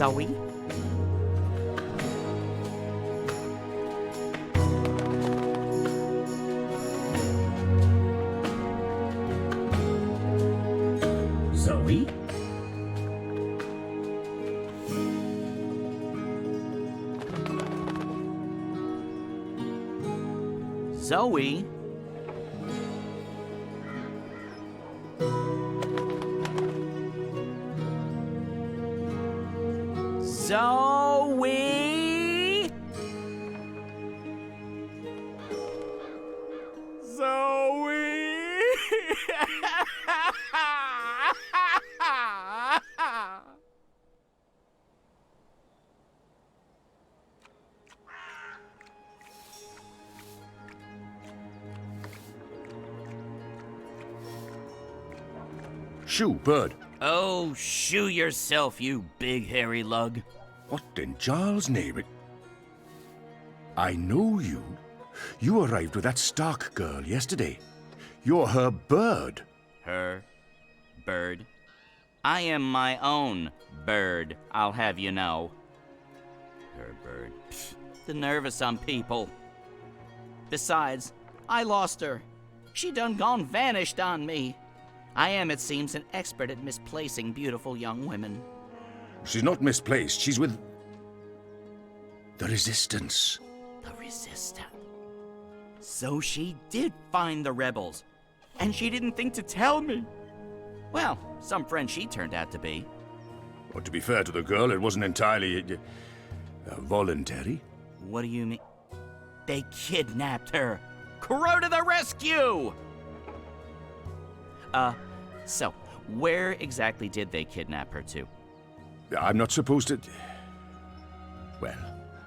Zoe? Zoe? Zoe? Zoe? Zoe? Shoo, bird. Oh, shoo yourself, you big hairy lug. What in Charles' name? I know you. You arrived with that Stark girl yesterday. You're her bird. Her bird? I am my own bird, I'll have you know. Her bird. Pfft, the nerve of some people. Besides, I lost her. She done gone vanished on me. I am, it seems, an expert at misplacing beautiful young women. She's not misplaced. She's with the Resistance. The Resistance. So she did find the rebels, and she didn't think to tell me. Well, some friend she turned out to be. Well, to be fair to the girl, it wasn't entirely voluntary. What do you mean? They kidnapped her. Crow to the rescue! So, where exactly did they kidnap her to? I'm not supposed to... Well,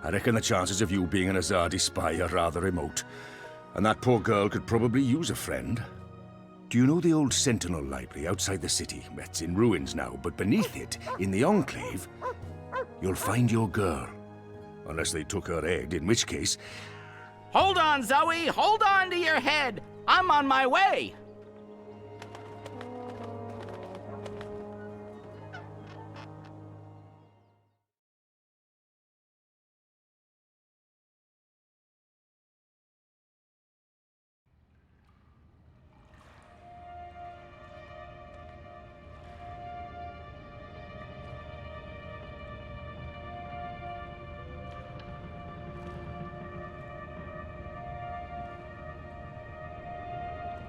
I reckon the chances of you being an Azadi spy are rather remote. And that poor girl could probably use a friend. Do you know the old Sentinel Library outside the city? It's in ruins now, but beneath it, in the Enclave, you'll find your girl. Unless they took her egg, in which case... Hold on, Zoe! Hold on to your head! I'm on my way!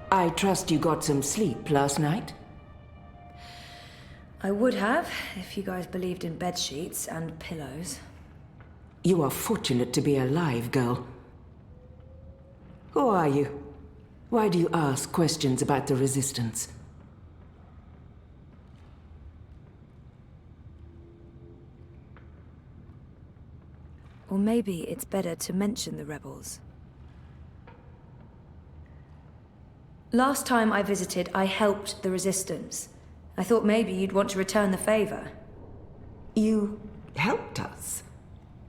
I trust you got some sleep last night? I would have, if you guys believed in bed sheets and pillows. You are fortunate to be alive, girl. Who are you? Why do you ask questions about the Resistance? Or maybe it's better to mention the rebels. Last time I visited, I helped the Resistance. I thought maybe you'd want to return the favor. You helped us?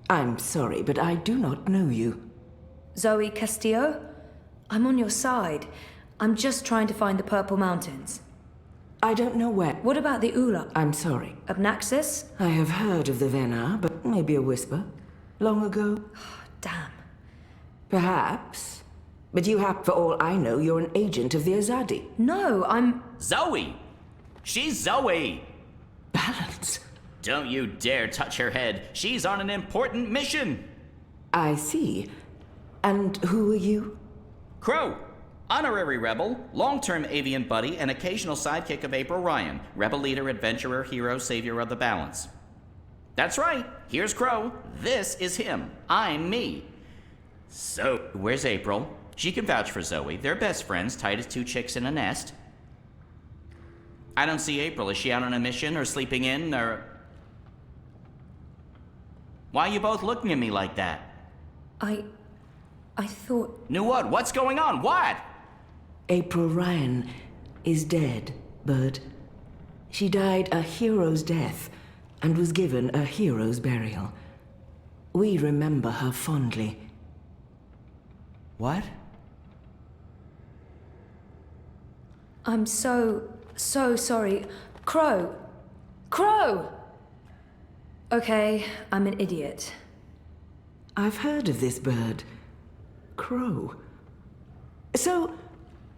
I'm sorry, but I do not know you. Zoe Castillo? I'm on your side. I'm just trying to find the Purple Mountains. I don't know where. What about the Ula? I'm sorry. Abnaxis? I have heard of the Venar, but maybe a whisper. Long ago? Damn. Perhaps. But you have, for all I know, you're an agent of the Azadi. No, I'm... Zoe! She's Zoe! Balance. Don't you dare touch her head. She's on an important mission. I see. And who are you? Crow, honorary rebel, long-term avian buddy, and occasional sidekick of April Ryan, rebel leader, adventurer, hero, savior of the balance. That's right. Here's Crow. This is him. I'm me. So, where's April? She can vouch for Zoe. They're best friends, tight as two chicks in a nest. I don't see April. Is she out on a mission or sleeping in or... Why are you both looking at me like that? I thought... Knew what? What's going on? What? April Ryan is dead, Bird. She died a hero's death and was given a hero's burial. We remember her fondly. What? I'm so sorry. Crow! Crow! Okay, I'm an idiot. I've heard of this bird. Crow. So,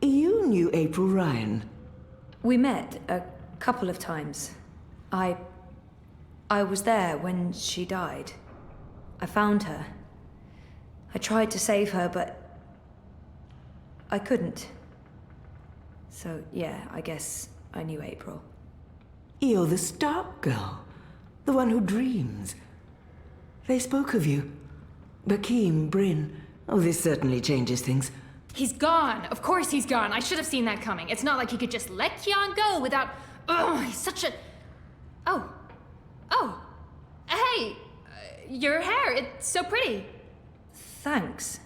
you knew April Ryan? We met a couple of times. I was there when she died. I found her. I tried to save her, but I couldn't. So, yeah, I guess I knew April. You're the Stark girl. The one who dreams. They spoke of you. Bakeem, Bryn. Oh, this certainly changes things. He's gone. Of course he's gone. I should have seen that coming. It's not like he could just let Kian go without... Ugh, he's such a... Oh. Oh. Hey! Your hair, it's so pretty. Thanks.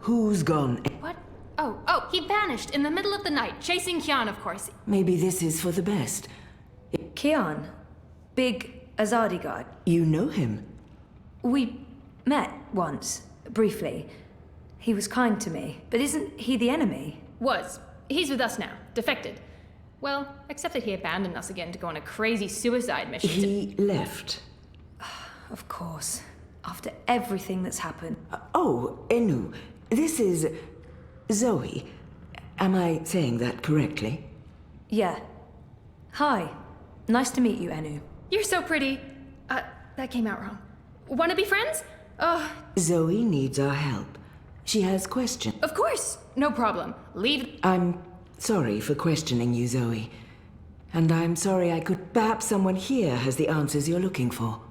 Who's gone? What? Oh, he vanished in the middle of the night, chasing Kian, of course. Maybe this is for the best. Kian. Big Azadi guy. You know him. We met once, briefly. He was kind to me, but isn't he the enemy? Was. He's with us now. Defected. Well, except that he abandoned us again to go on a crazy suicide mission. He left. Of course. After everything that's happened. Oh, Enu. This is... Zoe. Am I saying that correctly? Yeah. Hi. Nice to meet you, Enu. You're so pretty. That came out wrong. Wanna be friends? Zoe needs our help. She has questions. Of course. No problem. Leave... I'm sorry for questioning you, Zoe. And I'm sorry I could... Perhaps someone here has the answers you're looking for.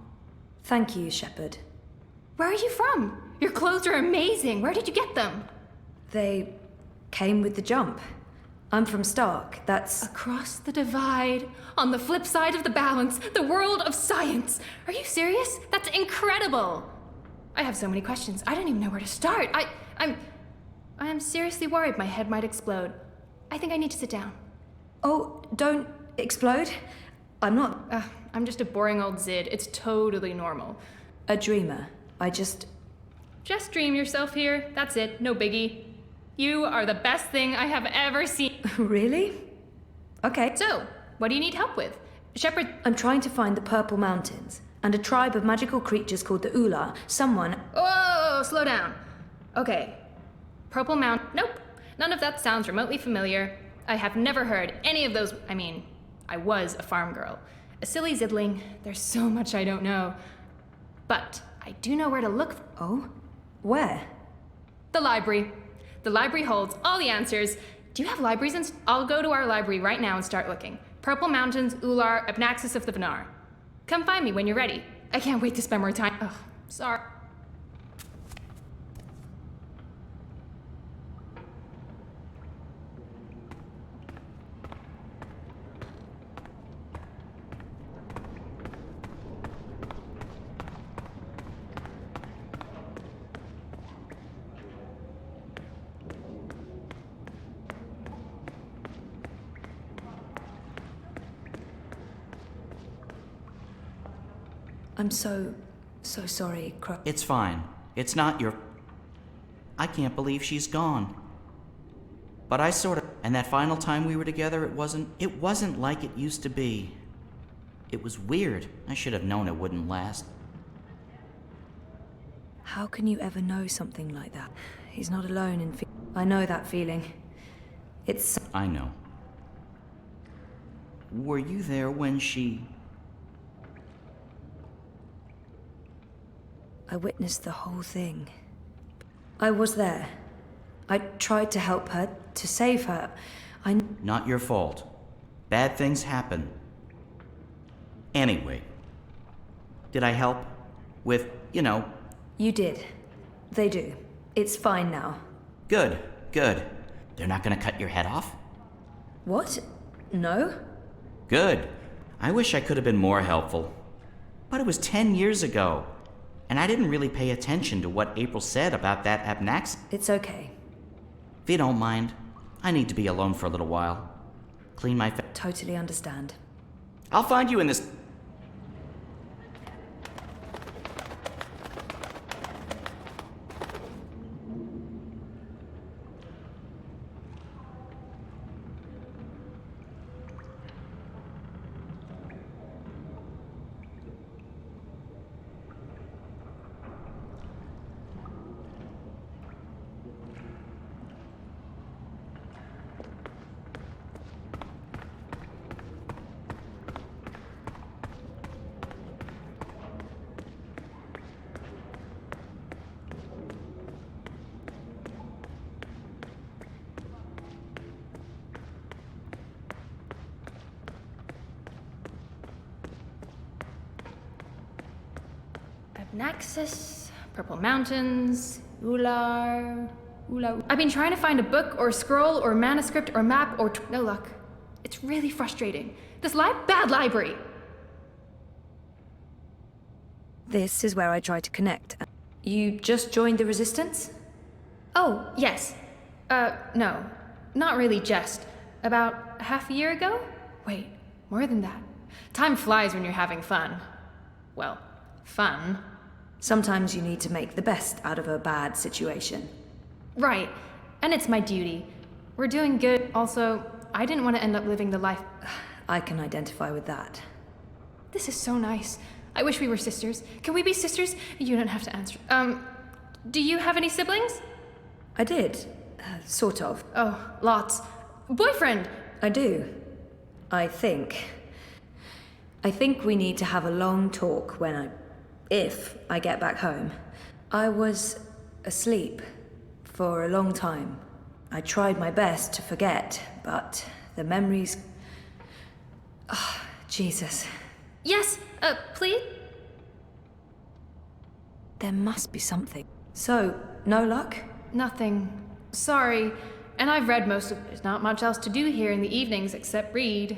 Thank you, Shepard. Where are you from? Your clothes are amazing. Where did you get them? They came with the jump. I'm from Stark. That's... Across the divide, on the flip side of the balance, the world of science. Are you serious? That's incredible. I have so many questions. I don't even know where to start. I am seriously worried my head might explode. I think I need to sit down. Oh, don't explode. I'm not I'm just a boring old Zid. It's totally normal. a dreamer. Just dream yourself here. That's it. No biggie. You are the best thing I have ever seen. Really? Okay. So, what do you need help with? Shepard... I'm trying to find the Purple Mountains and a tribe of magical creatures called the Ula. Someone... Oh, slow down. Okay. Purple Mount... Nope. None of that sounds remotely familiar. I have never heard any of those... I mean, I was a farm girl. A silly zidling. There's so much I don't know. But I do know where to look. Oh? Where? The library. The library holds all the answers. Do you have libraries? I'll go to our library right now and start looking. Purple Mountains, Ular, Abnaxis of the Venar. Come find me when you're ready. I can't wait to spend more time. Ugh, sorry. I'm so sorry, It's fine. It's not your... I can't believe she's gone. But I sort of... And that final time we were together, it wasn't like it used to be. It was weird. I should have known it wouldn't last. How can you ever know something like that? He's not alone in I know that feeling. It's... I know. Were you there when she... I witnessed the whole thing. I was there. I tried to help her, to save her. Not your fault. Bad things happen. Anyway, did I help? With, you know... You did. They do. It's fine now. Good, good. They're not gonna cut your head off? What? No? Good. I wish I could have been more helpful. But it was 10 years ago, and I didn't really pay attention to what April said about that Abnax. It's okay. If you don't mind, I need to be alone for a little while. Clean my Totally understand. I'll find you in this... Naxos, Purple Mountains, Ular... I've been trying to find a book or scroll or manuscript or map or... no luck. It's really frustrating. This bad library! This is where I try to connect. You just joined the Resistance? Oh, yes. No. Not really just. About half a year ago? Wait, more than that. Time flies when you're having fun. Well, fun. Sometimes you need to make the best out of a bad situation. Right. And it's my duty. We're doing good. Also, I didn't want to end up living the life... I can identify with that. This is so nice. I wish we were sisters. Can we be sisters? You don't have to answer. Do you have any siblings? I did. Sort of. Oh, lots. Boyfriend! I do. I think we need to have a long talk if I get back home. I was asleep for a long time. I tried my best to forget, but the memories... Oh, Jesus. Yes, please? There must be something. So, no luck? Nothing. Sorry. And I've read most of... There's not much else to do here in the evenings except read.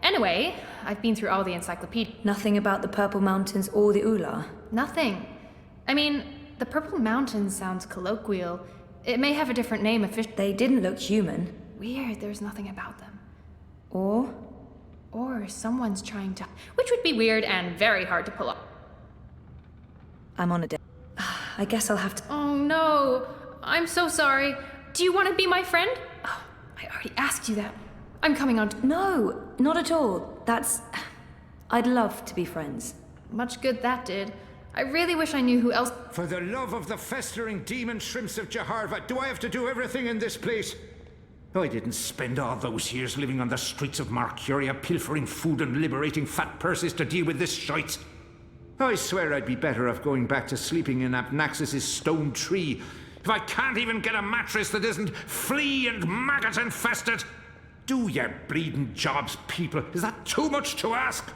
Anyway, I've been through all the encyclopedia. Nothing about the Purple Mountains or the Ular? Nothing. I mean, the Purple Mountains sounds colloquial. It may have a different name officially. They didn't look human. Weird, there's nothing about them. Or someone's trying to... Which would be weird and very hard to pull off. I'm on a date. I guess I'll have to... Oh no, I'm so sorry. Do you want to be my friend? Oh, I already asked you that. I'm coming on. No, not at all. I'd love to be friends. Much good that did. I really wish I knew who else... For the love of the festering demon shrimps of Jaharva, do I have to do everything in this place? I didn't spend all those years living on the streets of Marcuria, pilfering food and liberating fat purses to deal with this shite. I swear I'd be better off going back to sleeping in Abnaxis' stone tree if I can't even get a mattress that isn't flea and maggot infested. Do your bleeding jobs, people. Is that too much to ask?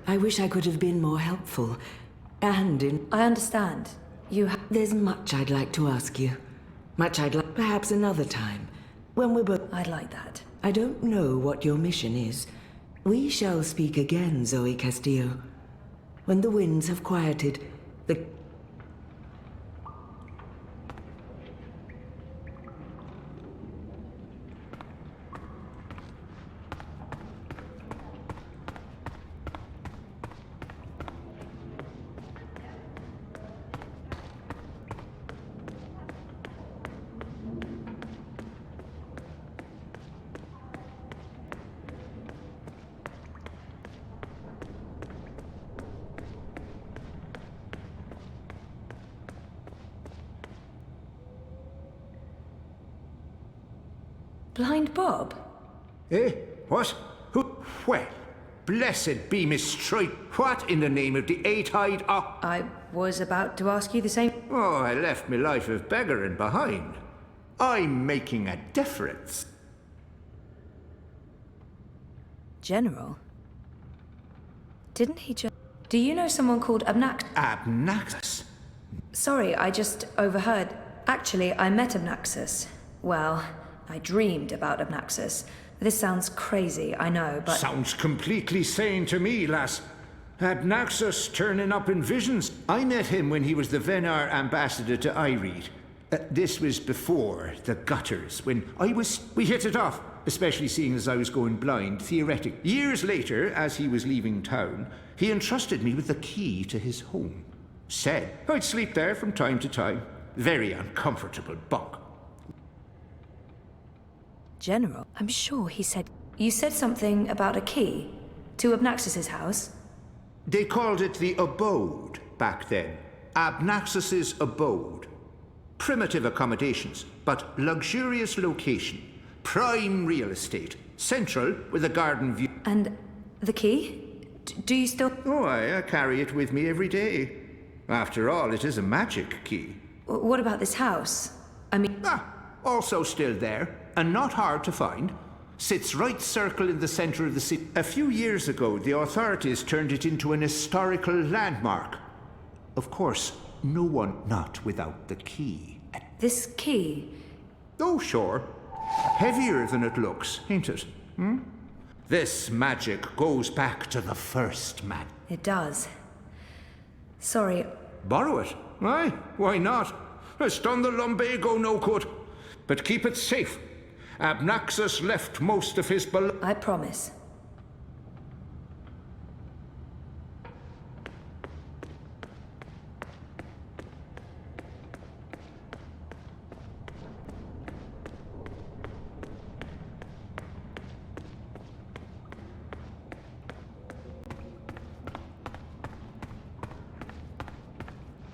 I wish I could have been more helpful. And in... I understand. There's much I'd like to ask you. Much I'd like... Perhaps another time. When we're both... I'd like that. I don't know what your mission is. We shall speak again, Zoe Castillo. When the winds have quieted, the... Blind Bob? Eh? What? Who? Well, blessed be Miss Strike. What in the name of the eight-eyed ox? I was about to ask you the same. Oh, I left my life of beggaring behind. I'm making a difference. General? Didn't he just... Do you know someone called Abnaxus? Sorry, I just overheard. Actually, I met Abnaxus. Well, I dreamed about Abnaxus. This sounds crazy, I know, but... Sounds completely sane to me, lass. Abnaxus turning up in visions. I met him when he was the Venar ambassador to Ireed. This was before the gutters, when we hit it off, especially seeing as I was going blind, theoretic. Years later, as he was leaving town, he entrusted me with the key to his home. Said I'd sleep there from time to time. Very uncomfortable bunk. General, I'm sure he said... You said something about a key to Abnaxus's house? They called it the abode back then. Abnaxus's abode. Primitive accommodations, but luxurious location. Prime real estate. Central with a garden view. And the key? Do you still... Oh, I carry it with me every day. After all, it is a magic key. What about this house? I mean... Also still there, and not hard to find. Sits right circle in the center of the city. A few years ago, the authorities turned it into an historical landmark. Of course, no one not without the key. This key? Oh, sure. Heavier than it looks, ain't it? This magic goes back to the first man. It does. Sorry. Borrow it? Aye, why not? It's done the lumbago no good. But keep it safe. Abnaxus left most of his I promise.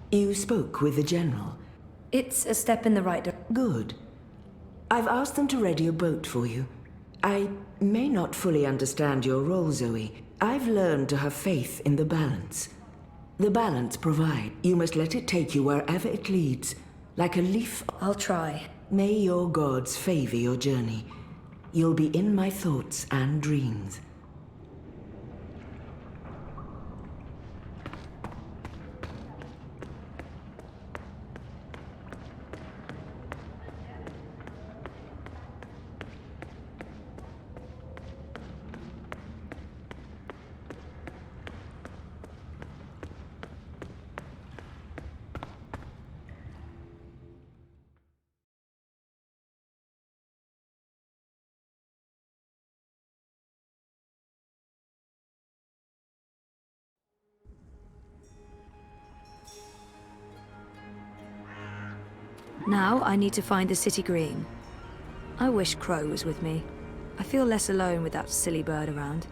You spoke with the General. It's a step in the right direction. Good. I've asked them to ready a boat for you. I may not fully understand your role, Zoe. I've learned to have faith in the balance. The balance provides. You must let it take you wherever it leads, like a leaf. I'll try. May your gods favor your journey. You'll be in my thoughts and dreams. Now I need to find the city green. I wish Crow was with me. I feel less alone with that silly bird around.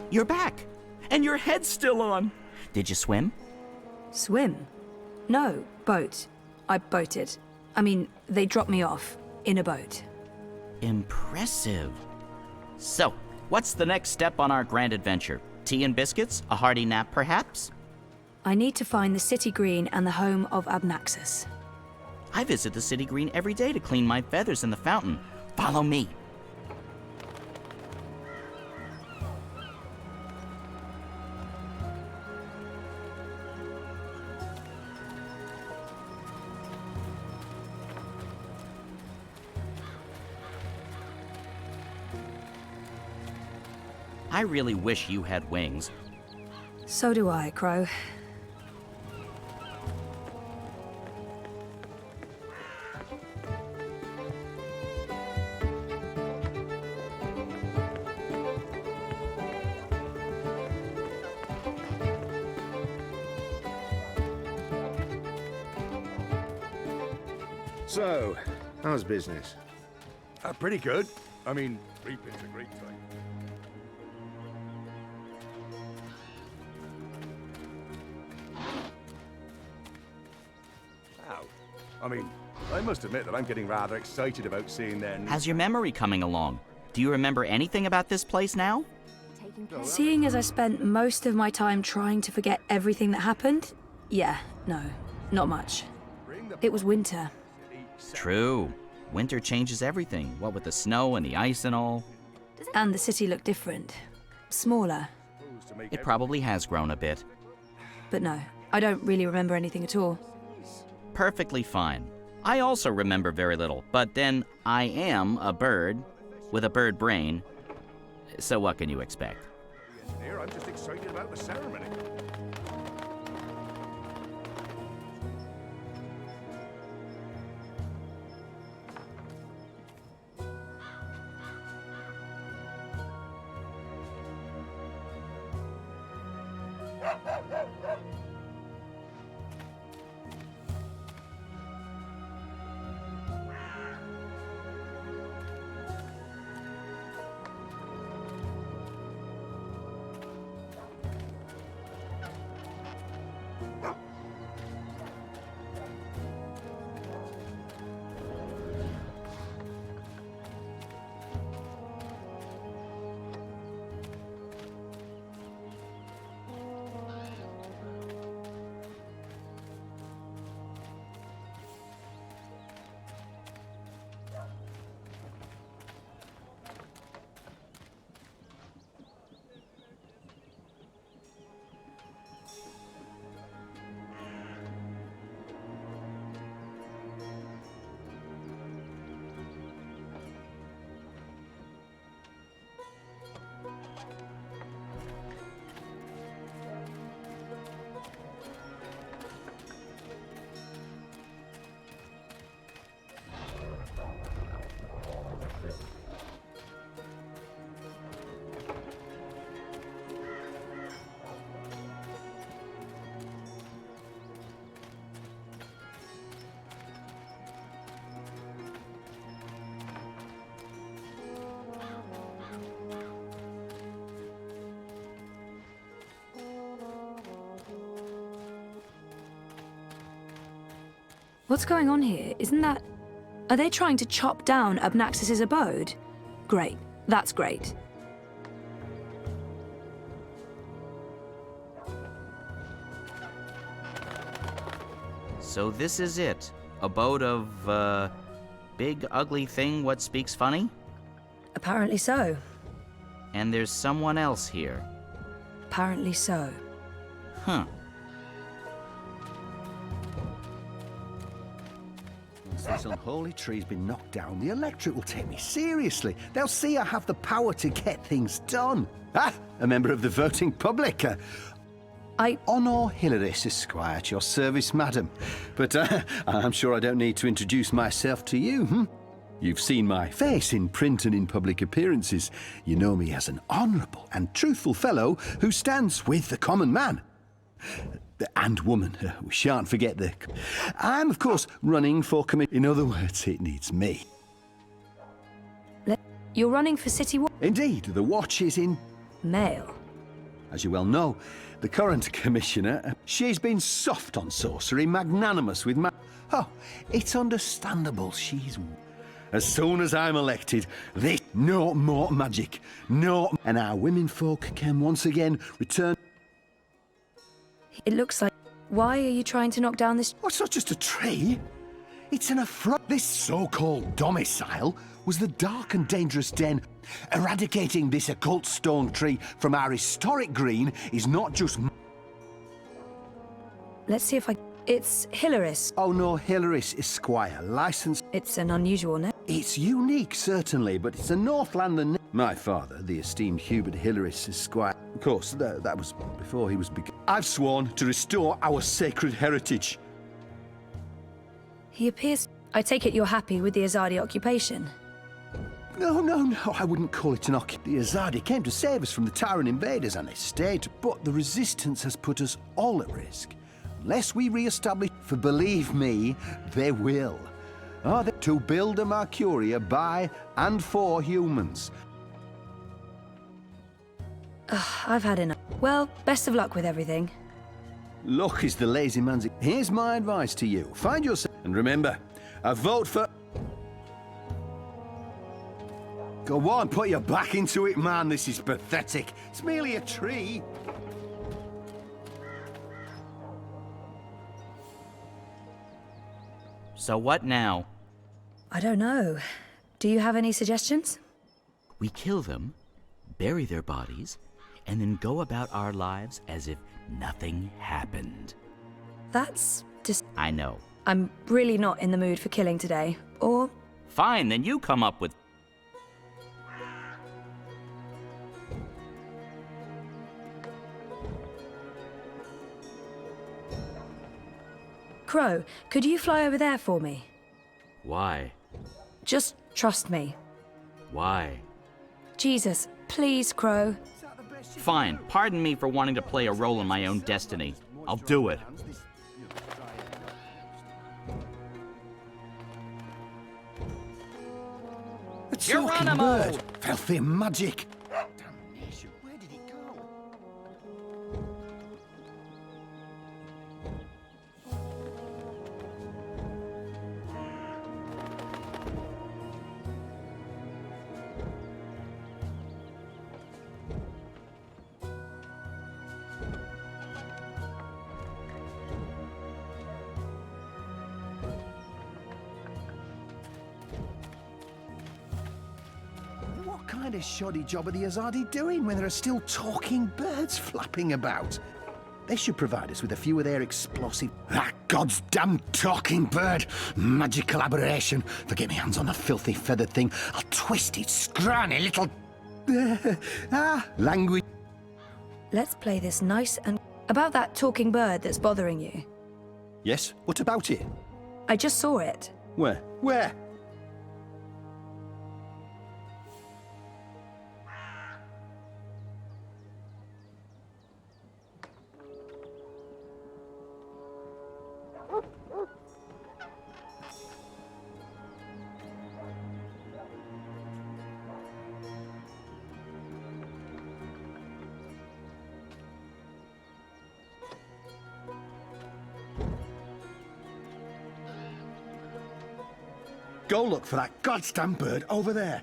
You're back, and your head's still on. Did you swim? Swim? No, boat. I boated. I mean, they dropped me off in a boat. Impressive. So, what's the next step on our grand adventure? Tea and biscuits? A hearty nap, perhaps? I need to find the city green and the home of Abnaxus. I visit the city green every day to clean my feathers in the fountain. Follow me. I really wish you had wings. So do I, Crow. So, how's business? Pretty good. I mean, reaping's a great time. I mean, I must admit that I'm getting rather excited about seeing their new... How's your memory coming along? Do you remember anything about this place now? Seeing as I spent most of my time trying to forget everything that happened, yeah, no, not much. It was winter. True. Winter changes everything, what with the snow and the ice and all. And the city looked different. Smaller. It probably has grown a bit. But no, I don't really remember anything at all. Perfectly fine. I also remember very little, but then I am a bird with a bird brain, so what can you expect? Here, I'm just excited about the ceremony. What's going on here? Isn't that... Are they trying to chop down Abnaxus's abode? Great. That's great. So this is it. Abode of, big ugly thing what speaks funny? Apparently so. And there's someone else here. Apparently so. Huh. Once this unholy tree's been knocked down, the electorate will take me seriously. They'll see I have the power to get things done. Ah, a member of the voting public. Honor Hilaris, Esquire, at your service, madam. But I'm sure I don't need to introduce myself to you, You've seen my face in print and in public appearances. You know me as an honourable and truthful fellow who stands with the common man. And woman, we shan't forget the... I'm, of course, running for In other words, it needs me. You're running for City Indeed, the watch is in... Mail. As you well know, the current commissioner, she's been soft on sorcery, magnanimous with Oh, it's understandable she's... As soon as I'm elected, this... No more magic. No... And our women folk can once again return... It looks like... Why are you trying to knock down this... Oh, it's not just a tree. It's an affront. This so-called domicile was the dark and dangerous den. Eradicating this occult stone tree from our historic green is not just... Let's see if I... It's Hilaris. Oh no, Hilaris Esquire, licensed... It's an unusual name. It's unique, certainly, but it's a Northlander name. My father, the esteemed Hubert Hilaris Esquire... Of course, that was before he was... I've sworn to restore our sacred heritage. He appears... I take it you're happy with the Azadi occupation? No, I wouldn't call it an occupation. The Azadi came to save us from the tyrant invaders, and they stayed. But the resistance has put us all at risk. Unless we re-establish... For believe me, they will. To build a Mercuria by and for humans. I've had enough. Well, best of luck with everything. Luck is the lazy man's... Here's my advice to you. Find yourself... And remember, a vote for... Go on, put your back into it, man. This is pathetic. It's merely a tree. So what now? I don't know. Do you have any suggestions? We kill them, bury their bodies, and then go about our lives as if nothing happened. That's just... I know. I'm really not in the mood for killing today. Or... Fine, then you come up with... Crow, could you fly over there for me? Why? Just trust me. Why? Jesus, please, Crow. Fine, pardon me for wanting to play a role in my own destiny. I'll do it. A talking Geronimo! bird! Filthy magic! Damnation, where did it go? What kind of shoddy job are the Azadi doing when there are still talking birds flapping about? They should provide us with a few of their explosive... That God's damn talking bird! Magical aberration! If I get my hands on the filthy feathered thing, I'll twist its scrawny little... language... Let's play this nice and... About that talking bird that's bothering you. Yes? What about it? I just saw it. Where? Where? Go look for that goddamn bird over there.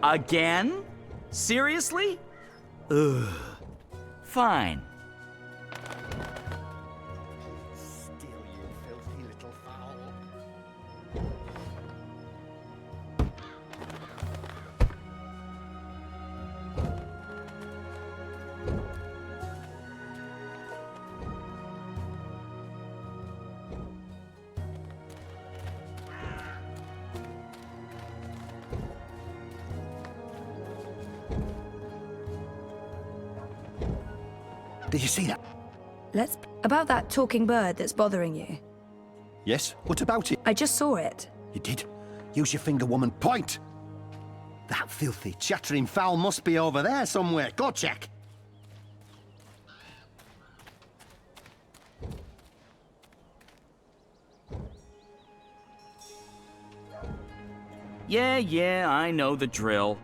Again? Seriously? Ugh. Fine. Still, you filthy little fowl. Did you see that? About that talking bird that's bothering you. Yes? What about it? I just saw it. You did? Use your finger, woman. Point! That filthy, chattering fowl must be over there somewhere. Go check. Yeah, I know the drill.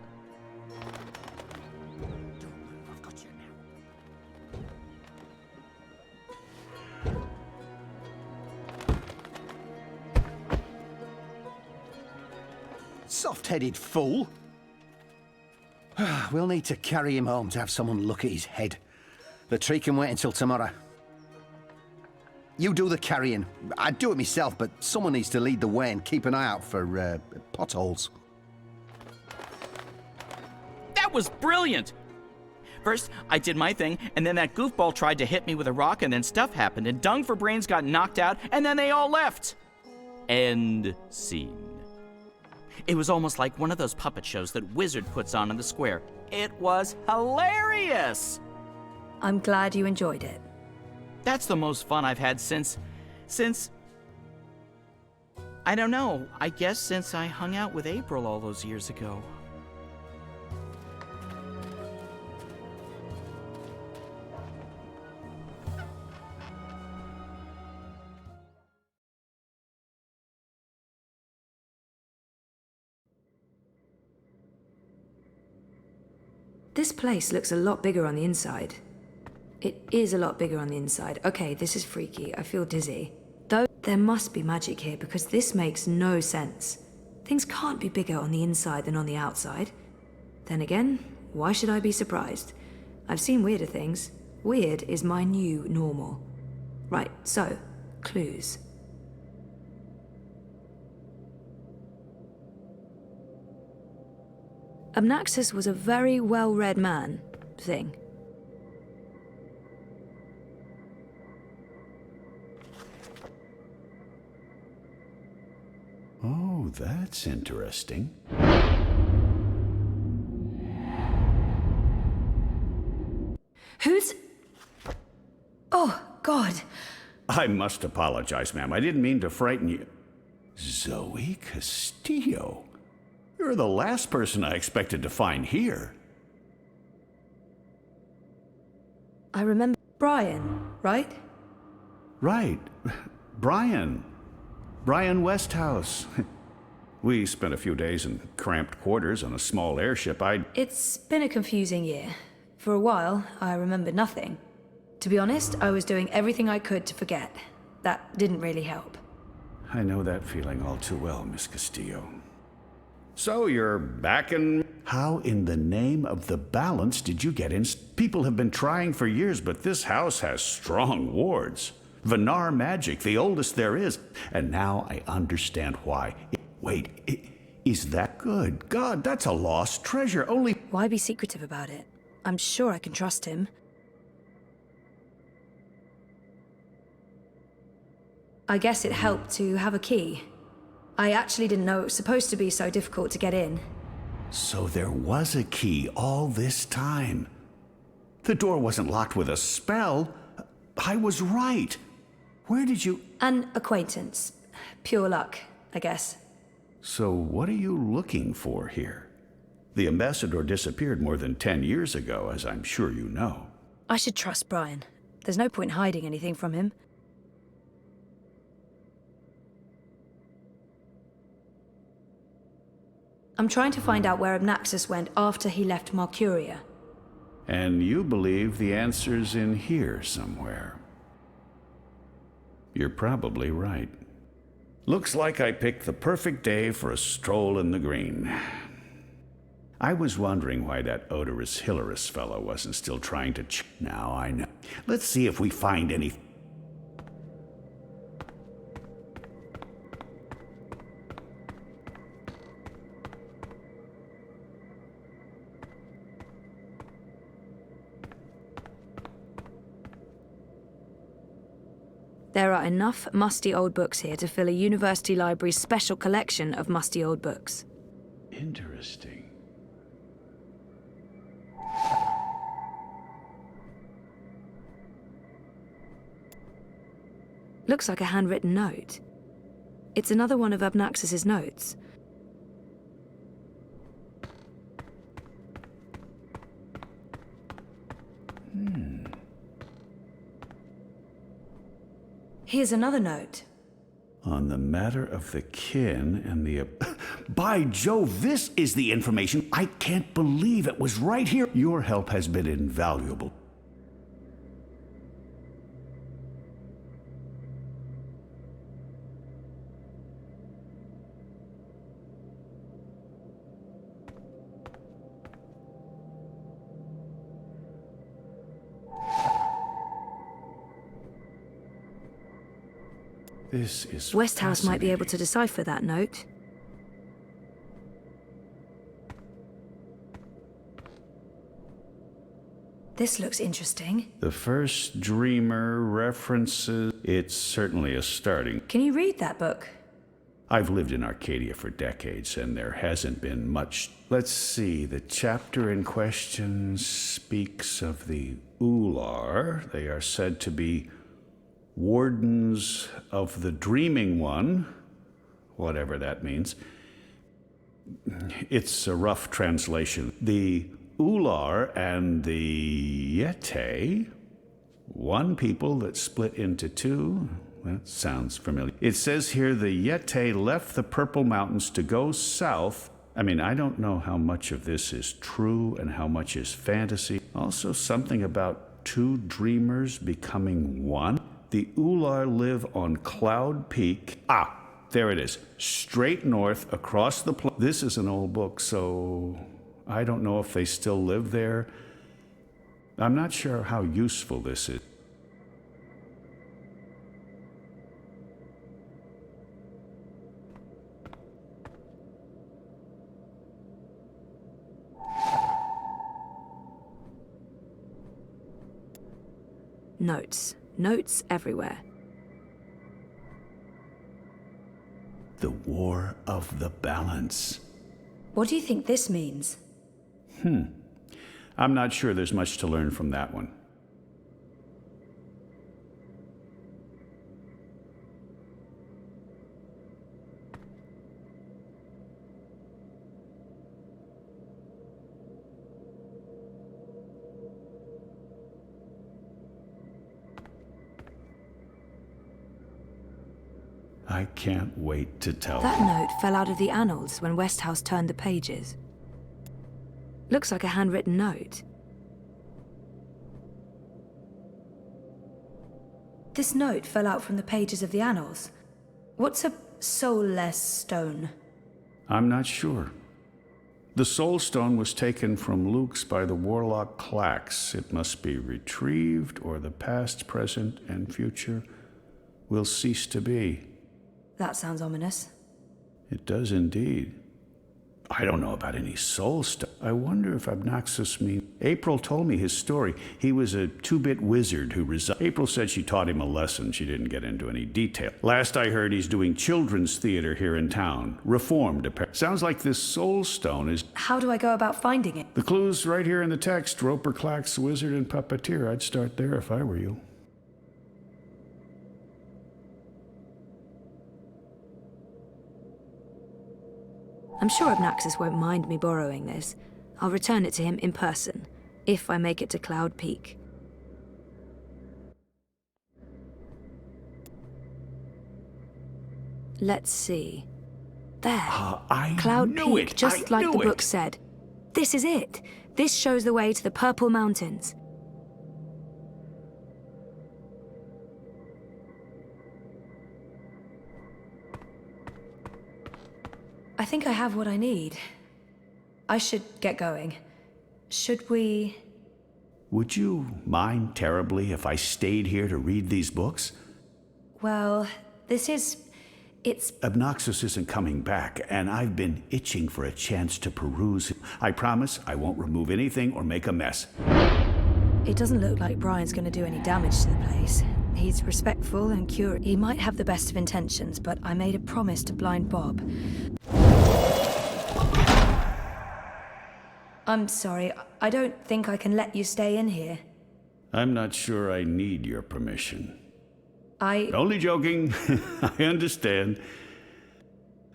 I've got you now. Soft-headed fool. We'll need to carry him home to have someone look at his head. The tree can wait until tomorrow. You do the carrying. I'd do it myself, but someone needs to lead the way and keep an eye out for potholes. That was brilliant! First, I did my thing, and then that goofball tried to hit me with a rock, and then stuff happened, and Dung for Brains got knocked out, and then they all left. End scene. It was almost like one of those puppet shows that Wizard puts on in the square. It was hilarious! I'm glad you enjoyed it. That's the most fun I've had since, I don't know, I guess since I hung out with April all those years ago. This place looks a lot bigger on the inside. It is a lot bigger on the inside. Okay, this is freaky. I feel dizzy. Though, there must be magic here because this makes no sense. Things can't be bigger on the inside than on the outside. Then again, why should I be surprised? I've seen weirder things. Weird is my new normal. Right, so, clues. Amnaxis was a very well-read man, thing. Oh, that's interesting. Who's... Oh, God. I must apologize, ma'am. I didn't mean to frighten you. Zoe Castillo. You're the last person I expected to find here. I remember Brian, right? Right. Brian. Brian Westhouse. We spent a few days in cramped quarters on a small airship. It's been a confusing year. For a while, I remember nothing. To be honest, I was doing everything I could to forget. That didn't really help. I know that feeling all too well, Miss Castillo. So you're back in... How in the name of the balance did you get in? People have been trying for years, but this house has strong wards. Venar magic, the oldest there is. And now I understand why. Is that good? God, that's a lost treasure. Only... Why be secretive about it? I'm sure I can trust him. I guess it helped to have a key. I actually didn't know it was supposed to be so difficult to get in. So there was a key all this time. The door wasn't locked with a spell. I was right. Where did you... An acquaintance. Pure luck, I guess. So what are you looking for here? The ambassador disappeared more than 10 years ago, as I'm sure you know. I should trust Brian. There's no point hiding anything from him. I'm trying to find out where Amnaxis went after he left Mercuria. And you believe the answer's in here somewhere. You're probably right. Looks like I picked the perfect day for a stroll in the green. I was wondering why that odorous Hilarious fellow wasn't still trying to Now I know. Let's see if we find any... There are enough musty old books here to fill a university library's special collection of musty old books. Interesting. Looks like a handwritten note. It's another one of Obnaxus's notes. Here's another note. On the matter of the kin and the... By Jove, this is the information. I can't believe it was right here. Your help has been invaluable. This is Westhouse might be able to decipher that note. This looks interesting. The first dreamer references... It's certainly a starting. Can you read that book? I've lived in Arcadia for decades, and there hasn't been much... Let's see, the chapter in question speaks of the Ular. They are said to be wardens of the Dreaming One, whatever that means. It's a rough translation. The Ular and the Yete, one people that split into two. That sounds familiar. It says here the Yete left the Purple Mountains to go south. I mean, I don't know how much of this is true and how much is fantasy. Also something about two dreamers becoming one. The Ular live on Cloud Peak. Ah, there it is. Straight north across the This is an old book, so I don't know if they still live there. I'm not sure how useful this is. Notes. Notes everywhere. The War of the Balance. What do you think this means? I'm not sure there's much to learn from that one. I can't wait to tell That you. note fell out of the annals when Westhouse turned the pages. Looks like a handwritten note. This note fell out from the pages of the annals. What's a soulless stone? I'm not sure. The Soul Stone was taken from Luke's by the warlock Clax. It must be retrieved, or the past, present, and future will cease to be. That sounds ominous. It does indeed. I don't know about any soul stuff. I wonder if Obnaxus means... April told me his story. He was a two-bit wizard who resigned. April said she taught him a lesson. She didn't get into any detail. Last I heard, he's doing children's theater here in town. Reformed, apparently. Sounds like this soul stone is... How do I go about finding it? The clue's right here in the text. Roper, Clax, wizard, and puppeteer. I'd start there if I were you. I'm sure Obnaxus won't mind me borrowing this. I'll return it to him in person, if I make it to Cloud Peak. Let's see. There. I Cloud knew Peak, it! just I like the knew book it. said. This is it. This shows the way to the Purple Mountains. I think I have what I need. I should get going. Should we... Would you mind terribly if I stayed here to read these books? Well, it's... Obnaxus isn't coming back, and I've been itching for a chance to peruse it. I promise I won't remove anything or make a mess. It doesn't look like Brian's gonna do any damage to the place. He's respectful and curious. He might have the best of intentions, but I made a promise to blind Bob. I'm sorry, I don't think I can let you stay in here. I'm not sure I need your permission. Only joking. I understand.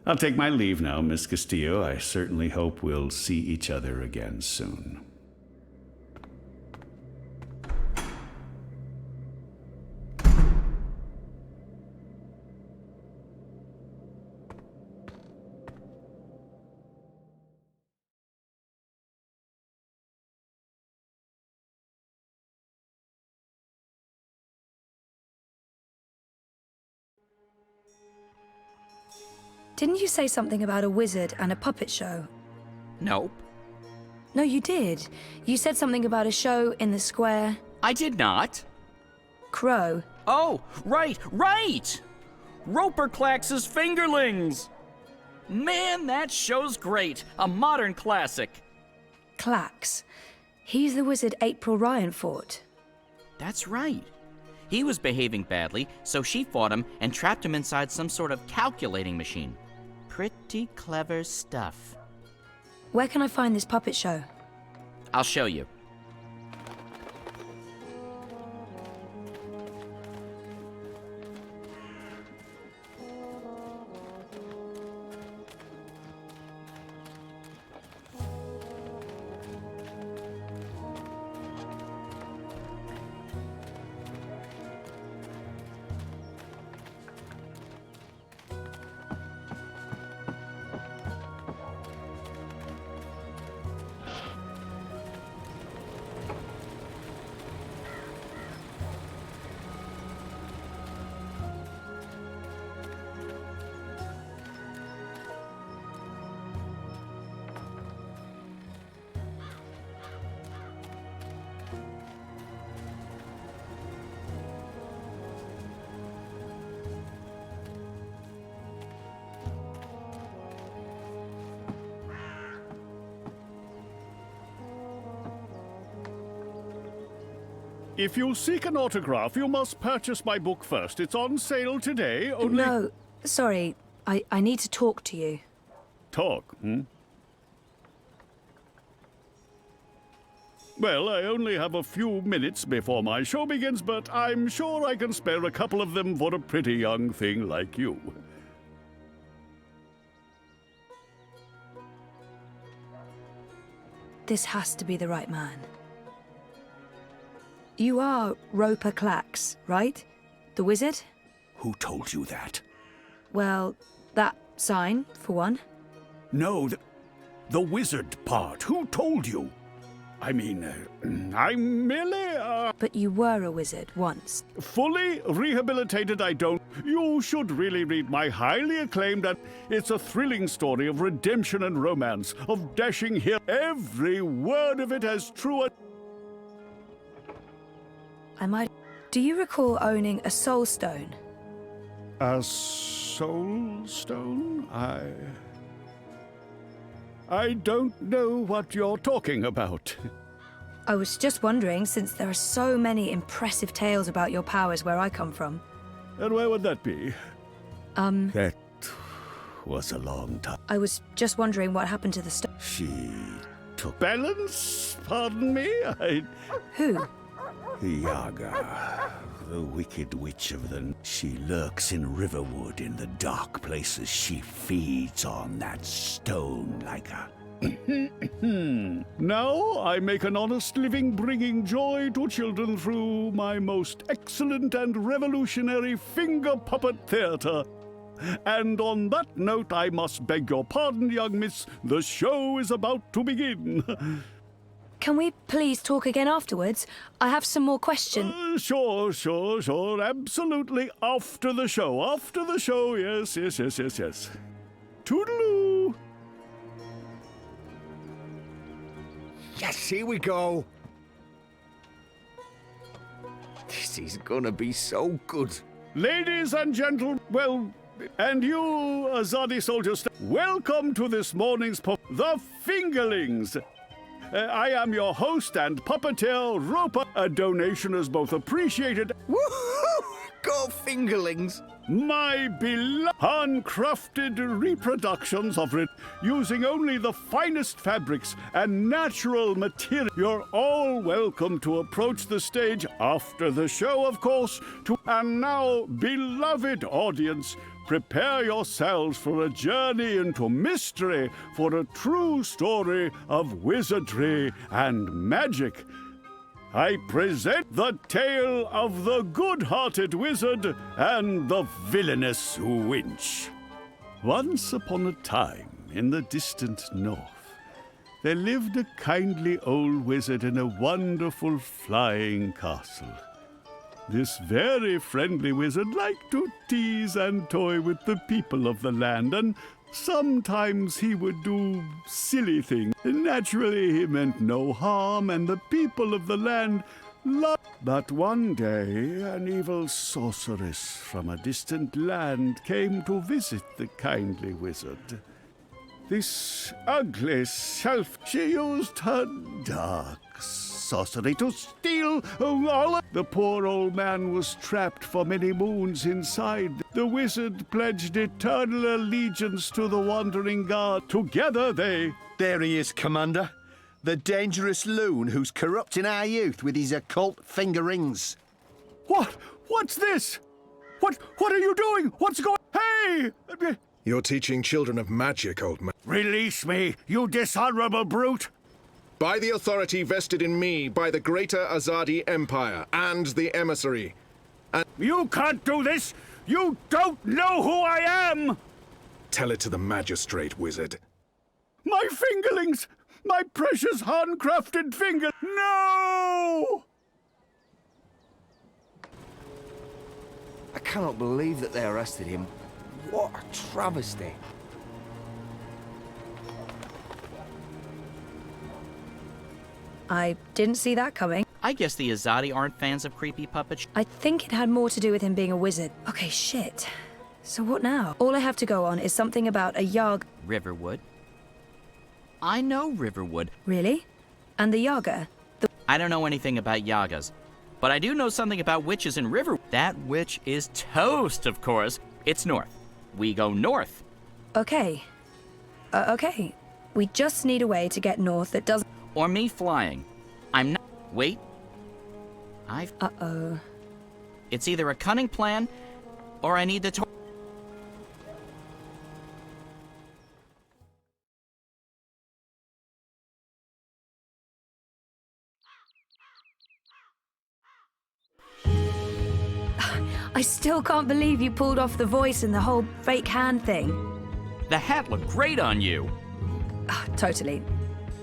I'll take my leave now, Miss Castillo. I certainly hope we'll see each other again soon. Didn't you say something about a wizard and a puppet show? Nope. No, you did. You said something about a show in the square. I did not. Crow. Oh, right! Roper Clax's Fingerlings! Man, that show's great. A modern classic. Clax. He's the wizard April Ryan fought. That's right. He was behaving badly, so she fought him and trapped him inside some sort of calculating machine. Pretty clever stuff. Where can I find this puppet show? I'll show you. If you seek an autograph, you must purchase my book first. It's on sale today, only... No, sorry. I need to talk to you. Talk, Well, I only have a few minutes before my show begins, but I'm sure I can spare a couple of them for a pretty young thing like you. This has to be the right man. You are Roper Clax, right? The wizard? Who told you that? Well, that sign, for one. No, the wizard part. Who told you? I mean, I'm merely, But you were a wizard once. fully rehabilitated, I don't. You should really read my highly acclaimed and it's a thrilling story of redemption and romance, of dashing here. Every word of it as true as... I might... Do you recall owning a soul stone? A soul stone? I don't know what you're talking about. I was just wondering, since there are so many impressive tales about your powers where I come from. And where would that be? That was a long time. I was just wondering what happened to the stone. She took... Balance? Pardon me? Who? Yaga, the wicked witch of the... She lurks in Riverwood in the dark places. She feeds on that stone like a... Now I make an honest living bringing joy to children through my most excellent and revolutionary finger puppet theater. And on that note, I must beg your pardon, young miss. The show is about to begin. Can we please talk again afterwards? I have some more questions. Sure. Absolutely. After the show. Yes. Toodaloo. Yes, here we go. This is gonna be so good. Ladies and gentlemen, well, and you, Azadi soldiers, welcome to this morning's The Fingerlings. I am your host and puppeteer, Roper. A donation is both appreciated... Woohoo! Go fingerlings! My beloved handcrafted reproductions of it, using only the finest fabrics and natural material. You're all welcome to approach the stage after the show, of course. And now, beloved audience, prepare yourselves for a journey into mystery, for a true story of wizardry and magic. I present the tale of the good-hearted wizard and the villainous winch. Once upon a time, in the distant north, there lived a kindly old wizard in a wonderful flying castle. This very friendly wizard liked to tease and toy with the people of the land, and sometimes he would do silly things. Naturally, he meant no harm, and the people of the land loved. But one day, an evil sorceress from a distant land came to visit the kindly wizard. This ugly she used her dark sorcery to steal all. The poor old man was trapped for many moons inside. The wizard pledged eternal allegiance to the wandering guard. Together they... There he is, Commander. The dangerous loon who's corrupting our youth with his occult finger rings. What? What's this? What are you doing? What's going... Hey! You're teaching children of magic, old man. Release me, you dishonorable brute! By the authority vested in me by the Greater Azadi Empire and the Emissary. You can't do this! You don't know who I am! Tell it to the magistrate, wizard. My fingerlings! My precious handcrafted finger... No! I cannot believe that they arrested him. What a travesty. I didn't see that coming. I guess the Azadi aren't fans of creepy puppets. I think it had more to do with him being a wizard. Okay, shit. So what now? All I have to go on is something about a Yag... Riverwood. I know Riverwood. Really? And the Yaga? I don't know anything about Yagas, but I do know something about witches in Riverwood. That witch is toast, of course. It's north. We go north. Okay. Okay. We just need a way to get north that doesn't... Or me flying. I'm not... Wait. Uh-oh. It's either a cunning plan, or I need to... I still can't believe you pulled off the voice and the whole fake hand thing. The hat looked great on you. Totally.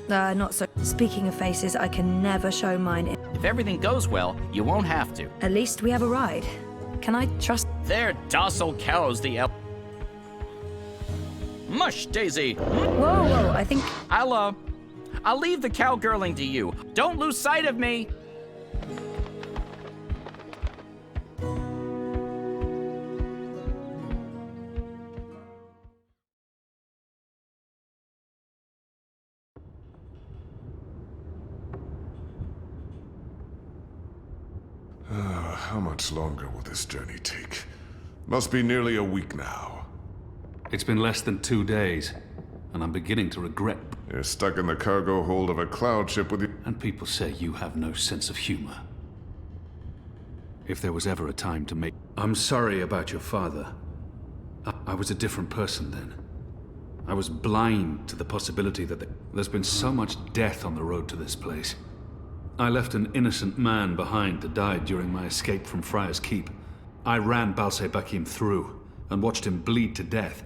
Not so. Speaking of faces, I can never show mine. If everything goes well, you won't have to. At least we have a ride. Can I trust... They're docile cows, the Mush, Daisy! Whoa, I think... I'll leave the cowgirling to you. Don't lose sight of me! How much longer will this journey take? Must be nearly a week now. It's been less than 2 days, and I'm beginning to regret... You're stuck in the cargo hold of a cloud ship with you... And people say you have no sense of humor. If there was ever a time to make... I'm sorry about your father. I was a different person then. I was blind to the possibility that there's been so much death on the road to this place. I left an innocent man behind to die during my escape from Friar's Keep. I ran Balsebakim through and watched him bleed to death.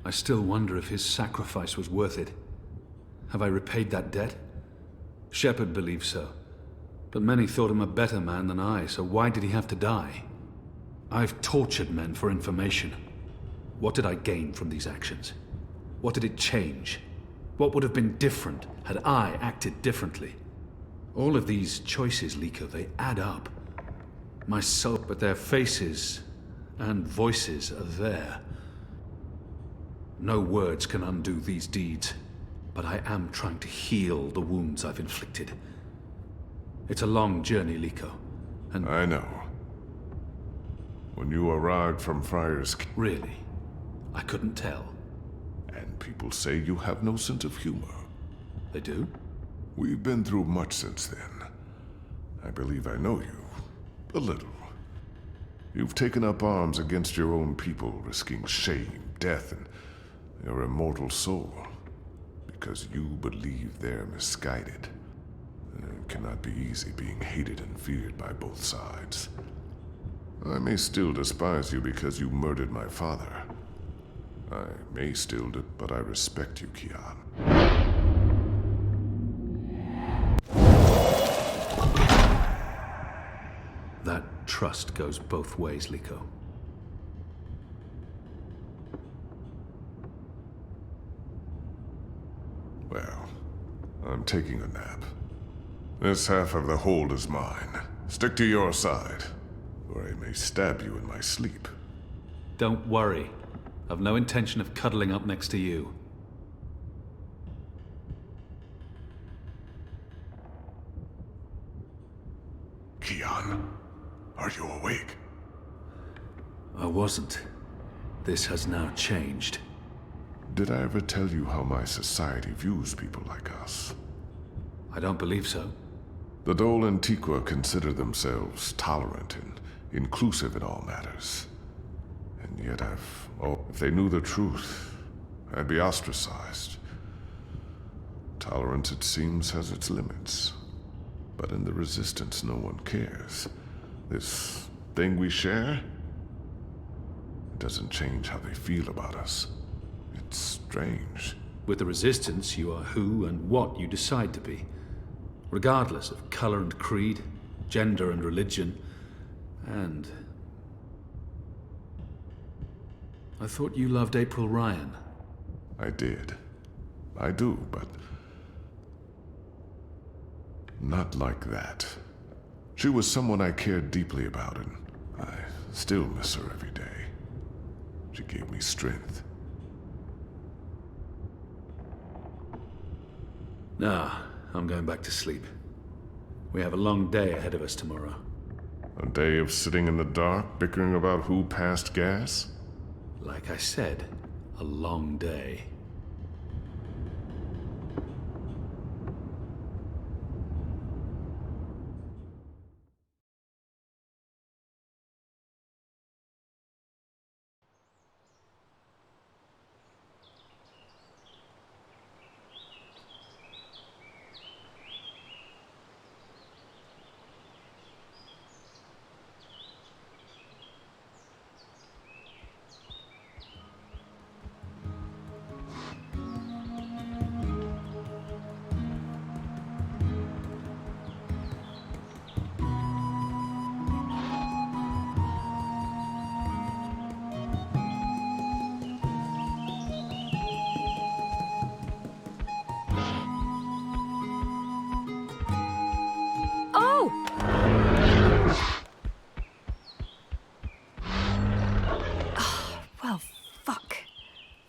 I still wonder if his sacrifice was worth it. Have I repaid that debt? Shepard believes so, but many thought him a better man than I, so why did he have to die? I've tortured men for information. What did I gain from these actions? What did it change? What would have been different had I acted differently? All of these choices, Liko, they add up. My soul, but their faces and voices are there. No words can undo these deeds, but I am trying to heal the wounds I've inflicted. It's a long journey, Liko, and... I know. When you arrived from Friar's... Really? I couldn't tell. And people say you have no sense of humor. They do? We've been through much since then. I believe I know you. A little. You've taken up arms against your own people, risking shame, death, and your immortal soul. Because you believe they're misguided. It cannot be easy being hated and feared by both sides. I may still despise you because you murdered my father. I may still do, but I respect you, Kian. That trust goes both ways, Liko. Well, I'm taking a nap. This half of the hold is mine. Stick to your side, or I may stab you in my sleep. Don't worry. I've no intention of cuddling up next to you. Kian, are you awake? I wasn't. This has now changed. Did I ever tell you how my society views people like us? I don't believe so. The Dole Antiqua consider themselves tolerant and inclusive in all matters. And yet if they knew the truth, I'd be ostracized. Tolerance, it seems, has its limits. But in the Resistance, no one cares. This thing we share, it doesn't change how they feel about us. It's strange. With the Resistance, you are who and what you decide to be. Regardless of color and creed, gender and religion, and... I thought you loved April Ryan. I did. I do, but... not like that. She was someone I cared deeply about, and I still miss her every day. She gave me strength. Nah, I'm going back to sleep. We have a long day ahead of us tomorrow. A day of sitting in the dark, bickering about who passed gas? Like I said, a long day.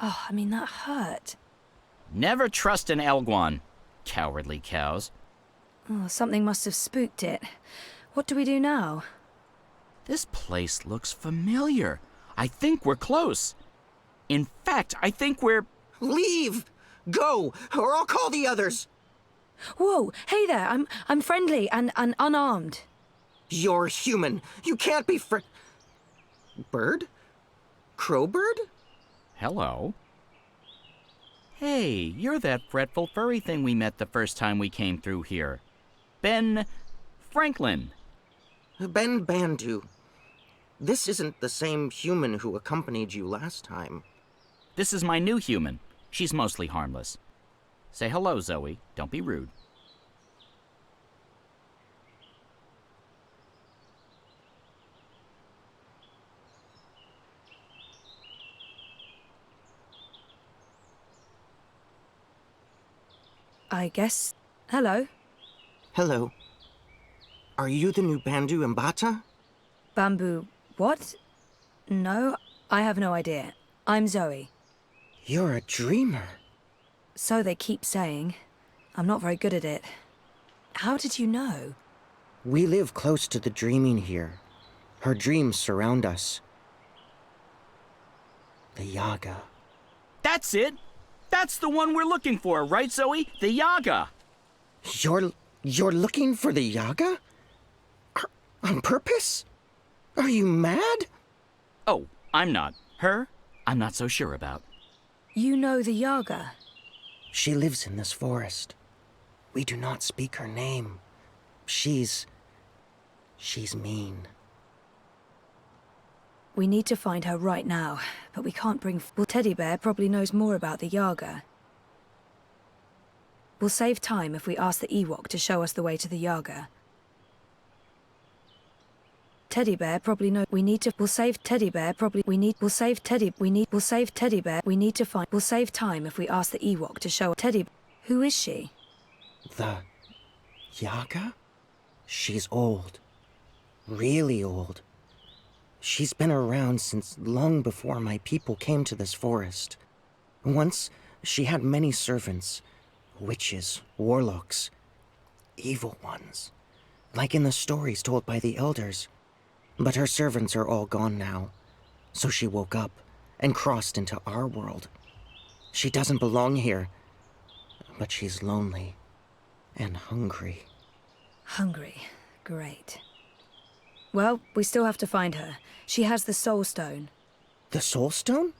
I mean, that hurt. Never trust an Elguan, cowardly cows. Oh, something must have spooked it. What do we do now? This place looks familiar. I think we're close. In fact, I think we're... Leave! Go, or I'll call the others! Whoa, hey there, I'm friendly and unarmed. You're human. You can't be Bird? Crowbird? Hello. Hey, you're that fretful furry thing we met the first time we came through here. Ben Franklin. Ben Bandu. This isn't the same human who accompanied you last time. This is my new human. She's mostly harmless. Say hello, Zoe. Don't be rude. I guess. Hello. Hello. Are you the new Bandu Mbata? Bamboo what? No, I have no idea. I'm Zoe. You're a dreamer. So they keep saying. I'm not very good at it. How did you know? We live close to the dreaming here. Her dreams surround us. The Yaga. That's it! That's the one we're looking for, right, Zoe? The Yaga! You're looking for the Yaga? On purpose? Are you mad? Oh, I'm not. Her, I'm not so sure about. You know the Yaga? She lives in this forest. We do not speak her name. She's mean. We need to find her right now, but we can't bring... Well, Teddy Bear probably knows more about the Yaga. We'll save time if we ask the Ewok to show us the way to the Yaga. Teddy Bear probably knows... We need to... We'll save Teddy Bear probably... We'll save Teddy... We'll save Teddy Bear. We need to find... We'll save time if we ask the Ewok to show... Teddy... Who is she? The Yaga? She's old. Really old. She's been around since long before my people came to this forest. Once, she had many servants. Witches, warlocks, evil ones. Like in the stories told by the elders. But her servants are all gone now. So she woke up and crossed into our world. She doesn't belong here. But she's lonely and hungry. Hungry. Great. Well, we still have to find her. She has the Soul Stone. The Soul Stone?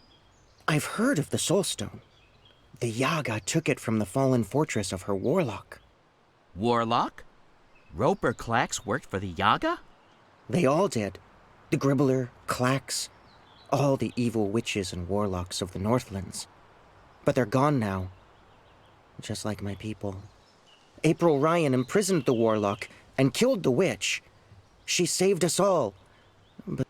I've heard of the Soul Stone. The Yaga took it from the fallen fortress of her warlock. Warlock? Roper Clax worked for the Yaga? They all did. The Gribbler, Clax, all the evil witches and warlocks of the Northlands. But they're gone now. Just like my people. April Ryan imprisoned the warlock and killed the witch. She saved us all. But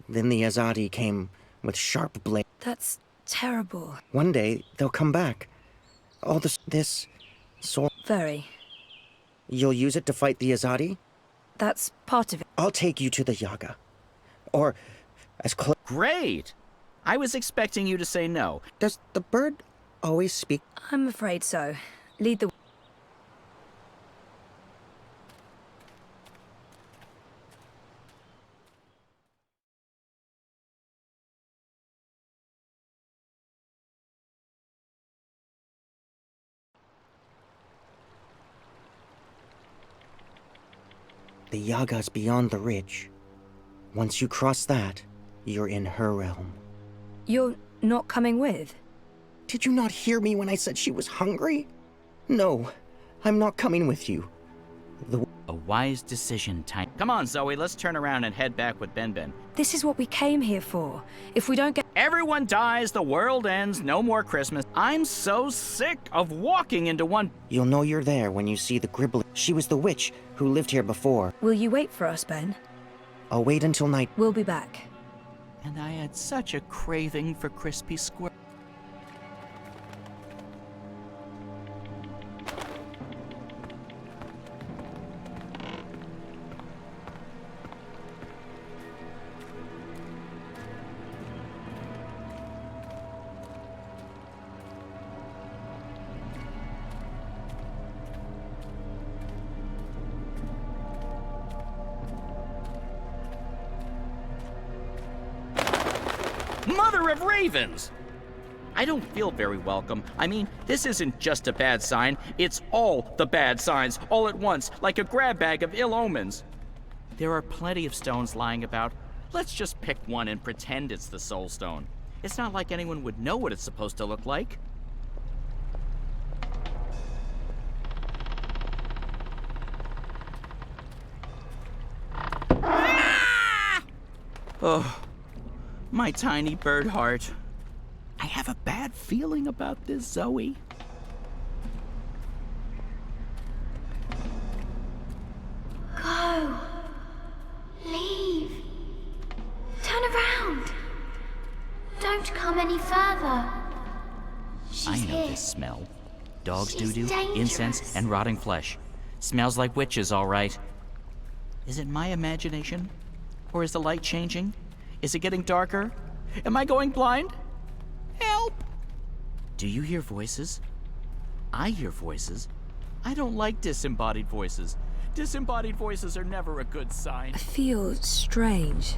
then the Azadi came with sharp blades. That's terrible. One day, they'll come back. All this soul... Very. You'll use it to fight the Azadi? That's part of it. I'll take you to the Yaga. Or as close... Great! I was expecting you to say no. Does the bird always speak? I'm afraid so. Lead the... The Yaga's beyond the ridge. Once you cross that, you're in her realm. You're not coming with? Did you not hear me when I said she was hungry? No, I'm not coming with you. A wise decision, Tiny. Come on, Zoe, let's turn around and head back with Ben. This is what we came here for. If we don't get... Everyone dies, the world ends, no more Christmas. I'm so sick of walking into one... You'll know you're there when you see the Gribbler. She was the witch who lived here before. Will you wait for us, Ben? I'll wait until night. We'll be back. And I had such a craving for crispy squirrel. Mother of ravens! I don't feel very welcome. I mean, this isn't just a bad sign, it's all the bad signs, all at once, like a grab bag of ill omens. There are plenty of stones lying about. Let's just pick one and pretend it's the Soul Stone. It's not like anyone would know what it's supposed to look like. Ah! Oh. My tiny bird heart. I have a bad feeling about this, Zoe. Go. Leave. Turn around. Don't come any further. I know this smell. Dog's doo-doo, incense, and rotting flesh. Smells like witches, all right. Is it my imagination? Or is the light changing? Is it getting darker? Am I going blind? Help! Do you hear voices? I hear voices. I don't like disembodied voices. Disembodied voices are never a good sign. I feel strange.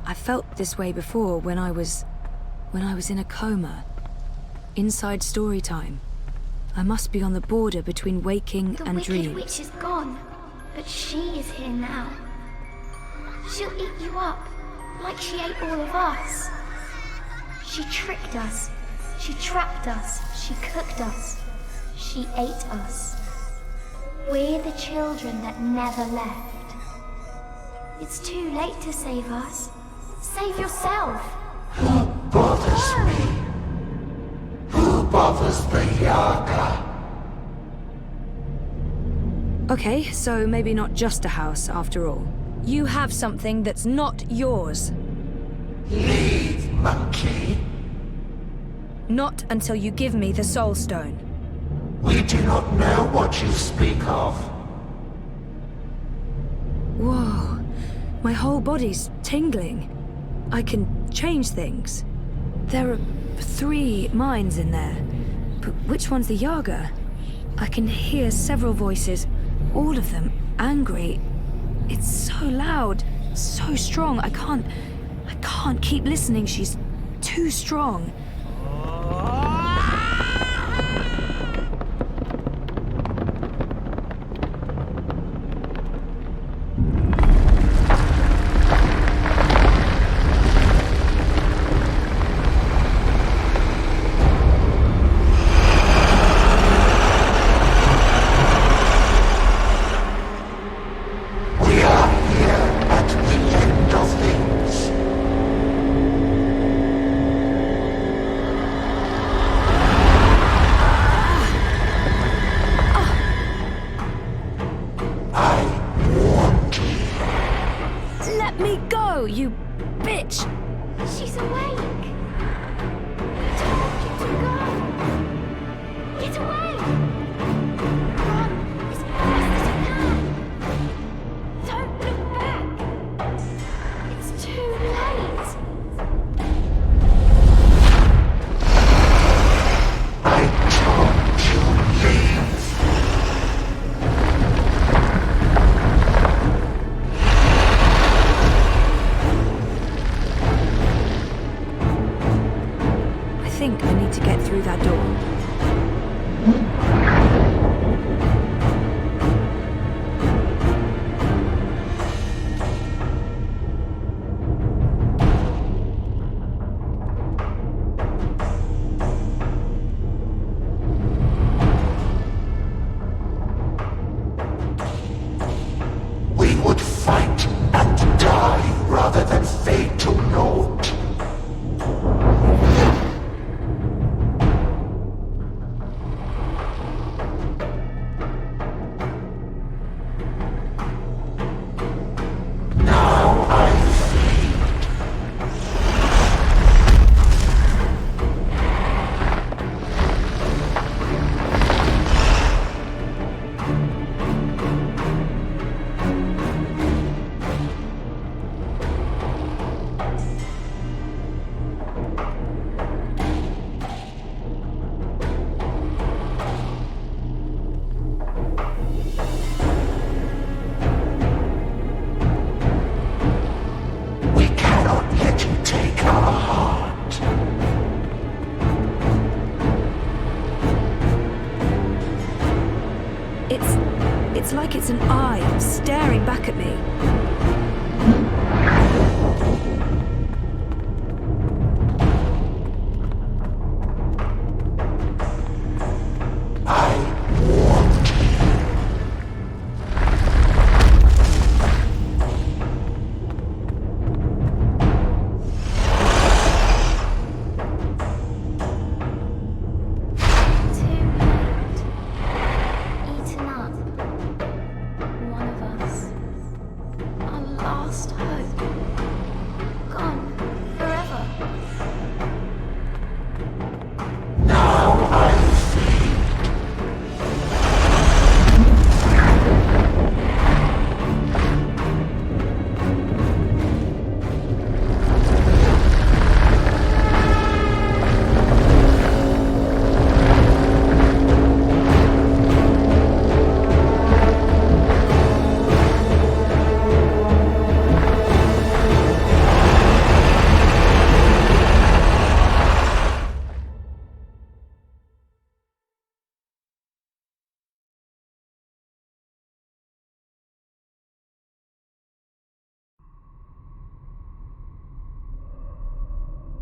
I felt this way before when I was in a coma. Inside story time. I must be on the border between waking and dreams. The wicked witch is gone, but she is here now. She'll eat you up, like she ate all of us. She tricked us. She trapped us. She cooked us. She ate us. We're the children that never left. It's too late to save us. Save yourself. Who bothers me? Who bothers the Yaga? Okay, so maybe not just a house after all. You have something that's not yours. Leave, monkey. Not until you give me the Soul Stone. We do not know what you speak of. Whoa. My whole body's tingling. I can change things. There are 3 minds in there. But which one's the Yaga? I can hear several voices, all of them angry. It's so loud, so strong. I can't keep listening. She's too strong. Let me go, you bitch! She's awake. I told you to go. Get away. Run as fast as you can. Don't look back. It's too late. I told you leave. I think I need to get through that door. We would fight and die rather than fade to naught. Now I feed. We cannot let you take our heart. It's like it's an eye staring back at me. Eaten up. One of us. Our last hope. Gone. Forever. Now I feed.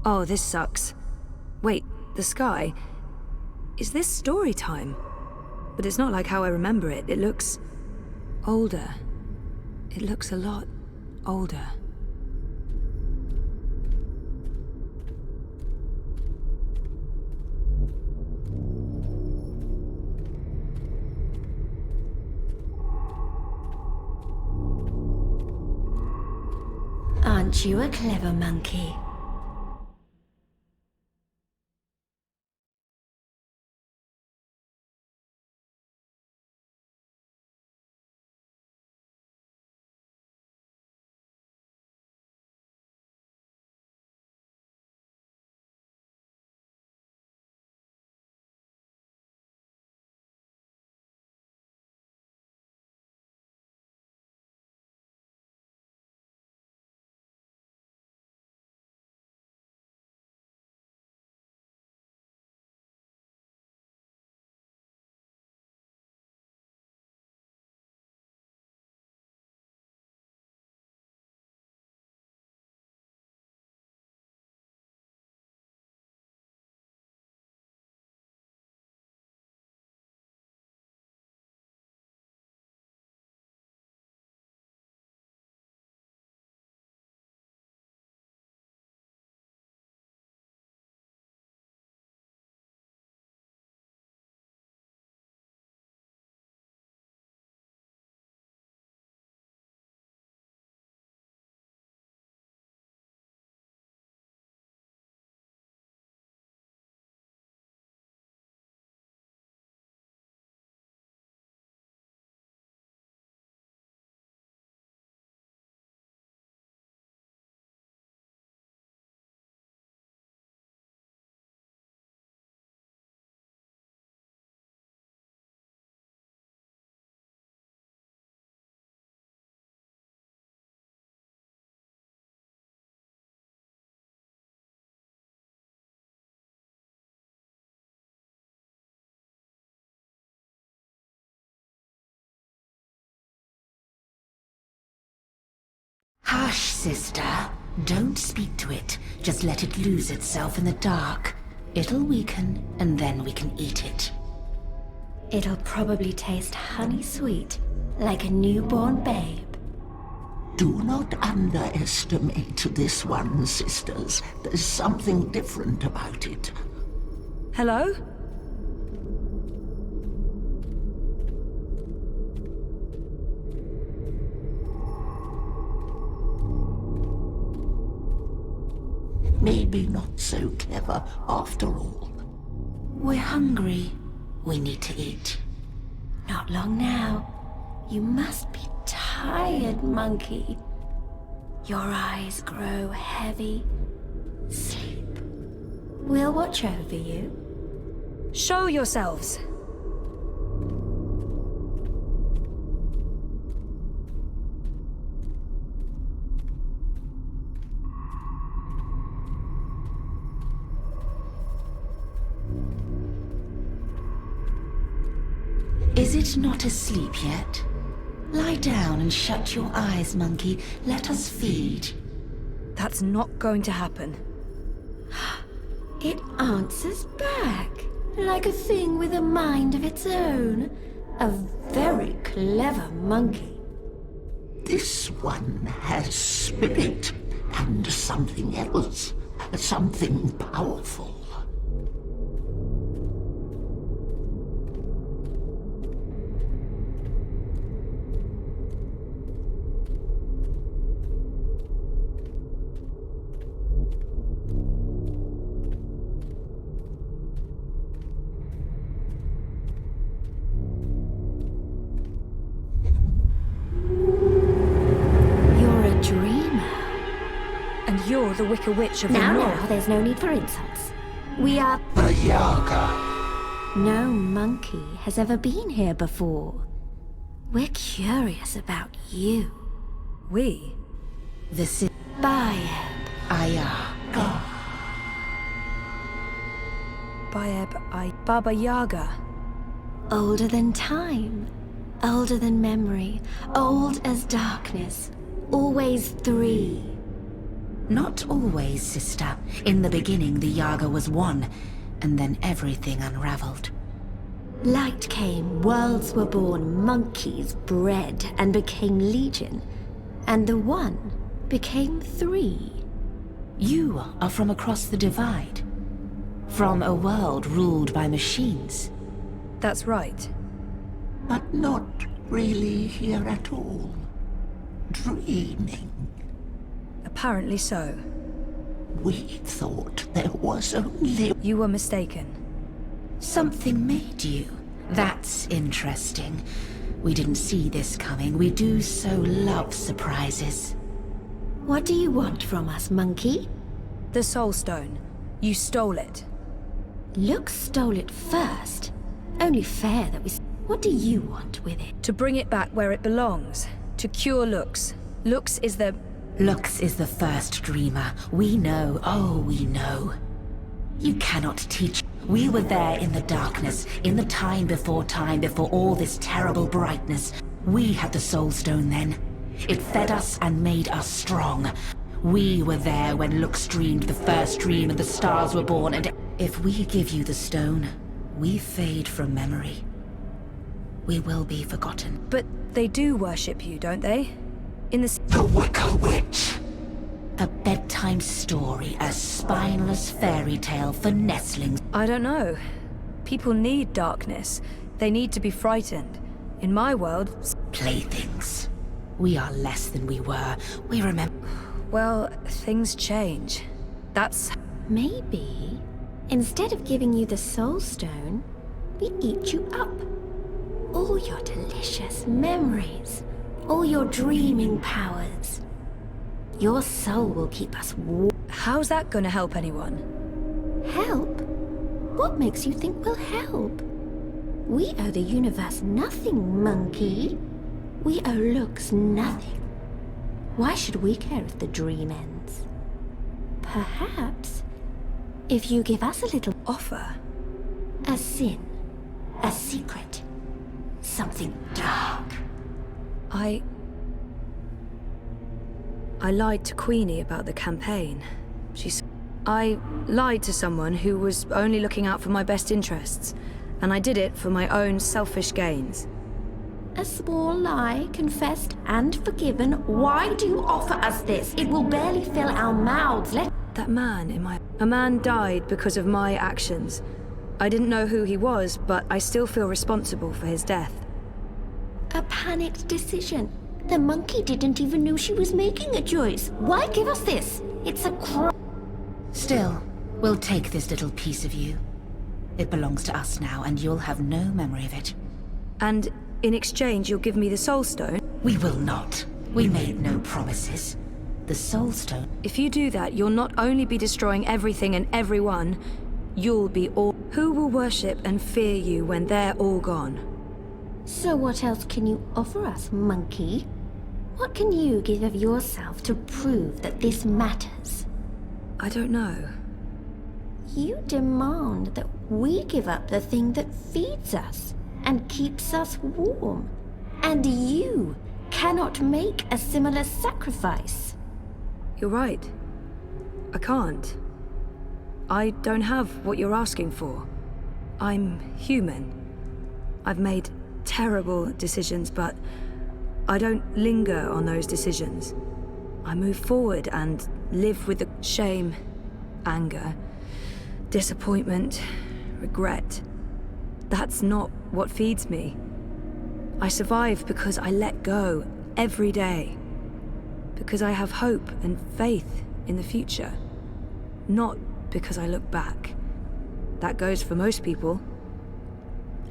Oh, this sucks. Wait, the sky? Is this story time? But it's not like how I remember it. It looks... older. It looks a lot older. Aren't you a clever monkey? Hush, sister. Don't speak to it. Just let it lose itself in the dark. It'll weaken, and then we can eat it. It'll probably taste honey sweet, like a newborn babe. Do not underestimate this one, sisters. There's something different about it. Hello? Maybe not so clever after all. We're hungry. We need to eat. Not long now. You must be tired, monkey. Your eyes grow heavy. Sleep. We'll watch over you. Show yourselves! Is it not asleep yet? Lie down and shut your eyes, monkey. Let us feed. That's not going to happen. It answers back, like a thing with a mind of its own. A very clever monkey. This one has spirit and something else. Something powerful. You're the Wicker Witch of the North. Now, there's no need for insults. We are... The Yaga. No monkey has ever been here before. We're curious about you. We? This is... Yaga. Baba Yaga. Older than time. Older than memory. Old as darkness. Always three. Not always, sister. In the beginning, the Yaga was one, and then everything unraveled. Light came, worlds were born, monkeys bred and became legion. And the one became 3. You are from across the divide. From a world ruled by machines. That's right. But not really here at all. Dreaming. Apparently so. We thought there was only... You were mistaken. Something made you. That's interesting. We didn't see this coming. We do so love surprises. What do you want from us, monkey? The Soul Stone. You stole it. Lux stole it first. Only fair that we... What do you want with it? To bring it back where it belongs. To cure Lux. Lux is the first dreamer. We know, oh, we know. You cannot teach. We were there in the darkness, in the time before all this terrible brightness. We had the Soul Stone then. It fed us and made us strong. We were there when Lux dreamed the first dream and the stars were born, and if we give you the stone, we fade from memory. We will be forgotten. But they do worship you, don't they? In the Wicker Witch! A bedtime story, a spineless fairy tale for nestlings. I don't know. People need darkness. They need to be frightened. In my world... Playthings. We are less than we were. We remember... Well, things change. That's... Maybe, instead of giving you the Soul Stone, we eat you up. All your delicious memories, all your dreaming powers. Your soul will keep us warm. How's that gonna help anyone? Help? What makes you think we'll help? We owe the universe nothing, monkey. We owe Lux nothing. Why should we care if the dream ends? Perhaps, if you give us a little offer. A sin, a secret, something dark. I lied to Queenie about the campaign. I lied to someone who was only looking out for my best interests, and I did it for my own selfish gains. A small lie, confessed and forgiven. Why do you offer us this? It will barely fill our mouths. That man in my... A man died because of my actions. I didn't know who he was, but I still feel responsible for his death. A panicked decision. The monkey didn't even know she was making a choice. Why give us this? It's a crime. Still, we'll take this little piece of you. It belongs to us now, and you'll have no memory of it. And in exchange, you'll give me the Soul Stone? We will not. We made no promises. The Soul Stone... If you do that, you'll not only be destroying everything and everyone, you'll be all... Who will worship and fear you when they're all gone? So what else can you offer us, monkey? What can you give of yourself to prove that this matters? I don't know. You demand that we give up the thing that feeds us and keeps us warm. And you cannot make a similar sacrifice. You're right. I can't. I don't have what you're asking for. I'm human. I've made terrible decisions, but I don't linger on those decisions. I move forward and live with the shame, anger, disappointment, regret. That's not what feeds me. I survive because I let go every day. Because I have hope and faith in the future. Not because I look back. That goes for most people.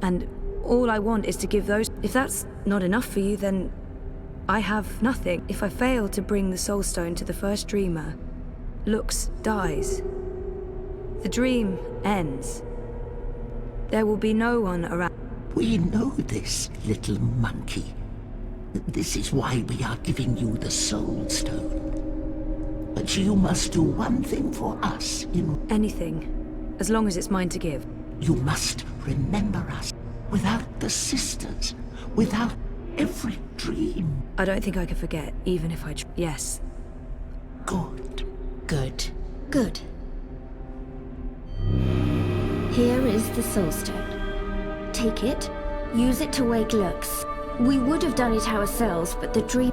And all I want is to give those... If that's not enough for you, then I have nothing. If I fail to bring the Soul Stone to the first dreamer, Lux dies. The dream ends. There will be no one around. We know this, little monkey. This is why we are giving you the Soul Stone. But you must do one thing for us in... Anything, as long as it's mine to give. You must remember us. Without the sisters, without every dream. I don't think I can forget, even if I... Yes. Good. Good. Good. Here is the Soul Stone. Take it, use it to wake Lux. We would have done it ourselves, but the dream...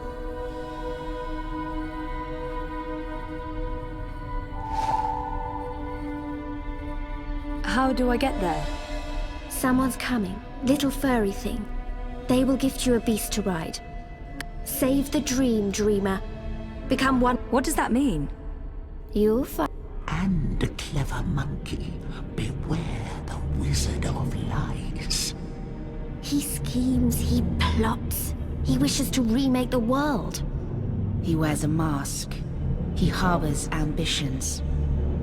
How do I get there? Someone's coming. Little furry thing. They will gift you a beast to ride. Save the dream, dreamer. Become one... What does that mean? You'll find... And a clever monkey, beware the wizard of lies. He schemes, he plots. He wishes to remake the world. He wears a mask. He harbors ambitions.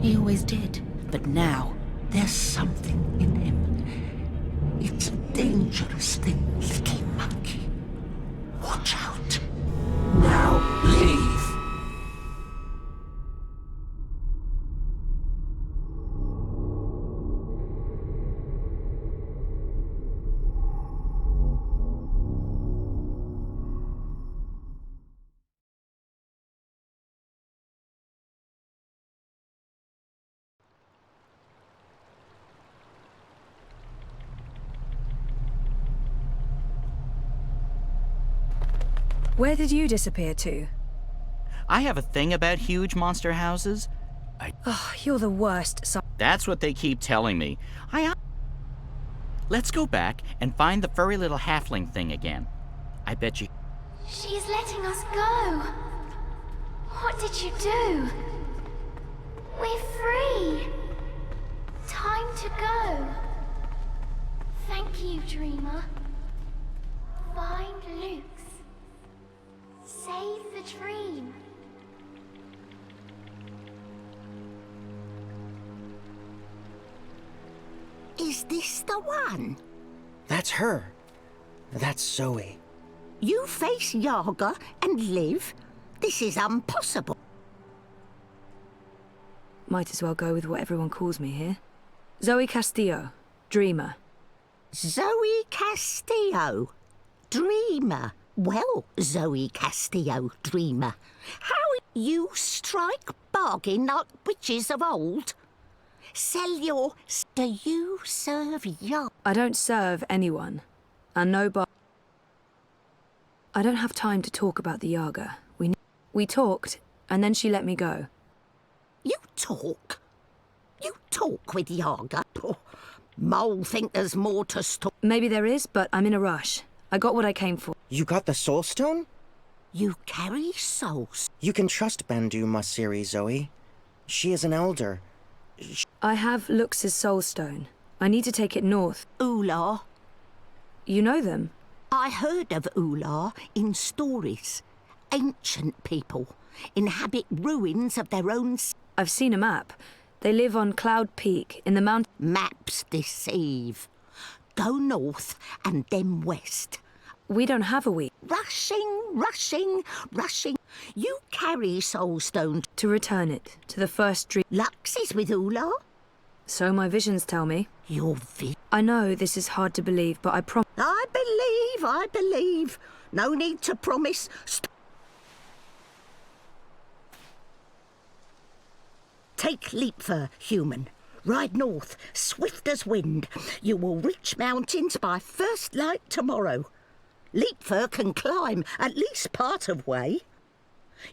He always did. But now... There's something in him. It's a dangerous thing, little monkey. Watch out. Now leave. Where did you disappear to? I have a thing about huge monster houses. Oh, you're the worst. That's what they keep telling me. Let's go back and find the furry little halfling thing again. I bet you... She's letting us go. What did you do? We're free. Time to go. Thank you, dreamer. Find Luke's. Save the dream. Is this the one? That's her. That's Zoe. You face Yaga and live? This is impossible. Might as well go with what everyone calls me here. Zoe Castillo, dreamer. Zoe Castillo, dreamer. Well, Zoe Castillo, dreamer, how you strike bargain like witches of old? Sell your... Do you serve Yaga? I don't serve anyone. And no I don't have time to talk about the Yaga. We talked, and then she let me go. You talk? You talk with Yaga? Oh, Mole think there's more to stop. Maybe there is, but I'm in a rush. I got what I came for. You got the Soul Stone? You carry souls. You can trust Bandu Masiri, Zoe. She is an elder. I have Lux's Soul Stone. I need to take it north. Ular. You know them? I heard of Ular in stories. Ancient people inhabit ruins of their own... I've seen a map. They live on Cloud Peak in the mountain... Maps deceive. Go north and then west. We don't have a week. Rushing, rushing, rushing. You carry Soulstone. To return it to the first dream. Lux is with Ular? So my visions tell me. Your I know this is hard to believe, but I promise. I believe. No need to promise. Take Leapfur, human. Ride north, swift as wind. You will reach mountains by first light tomorrow. Leapfur can climb at least part of way.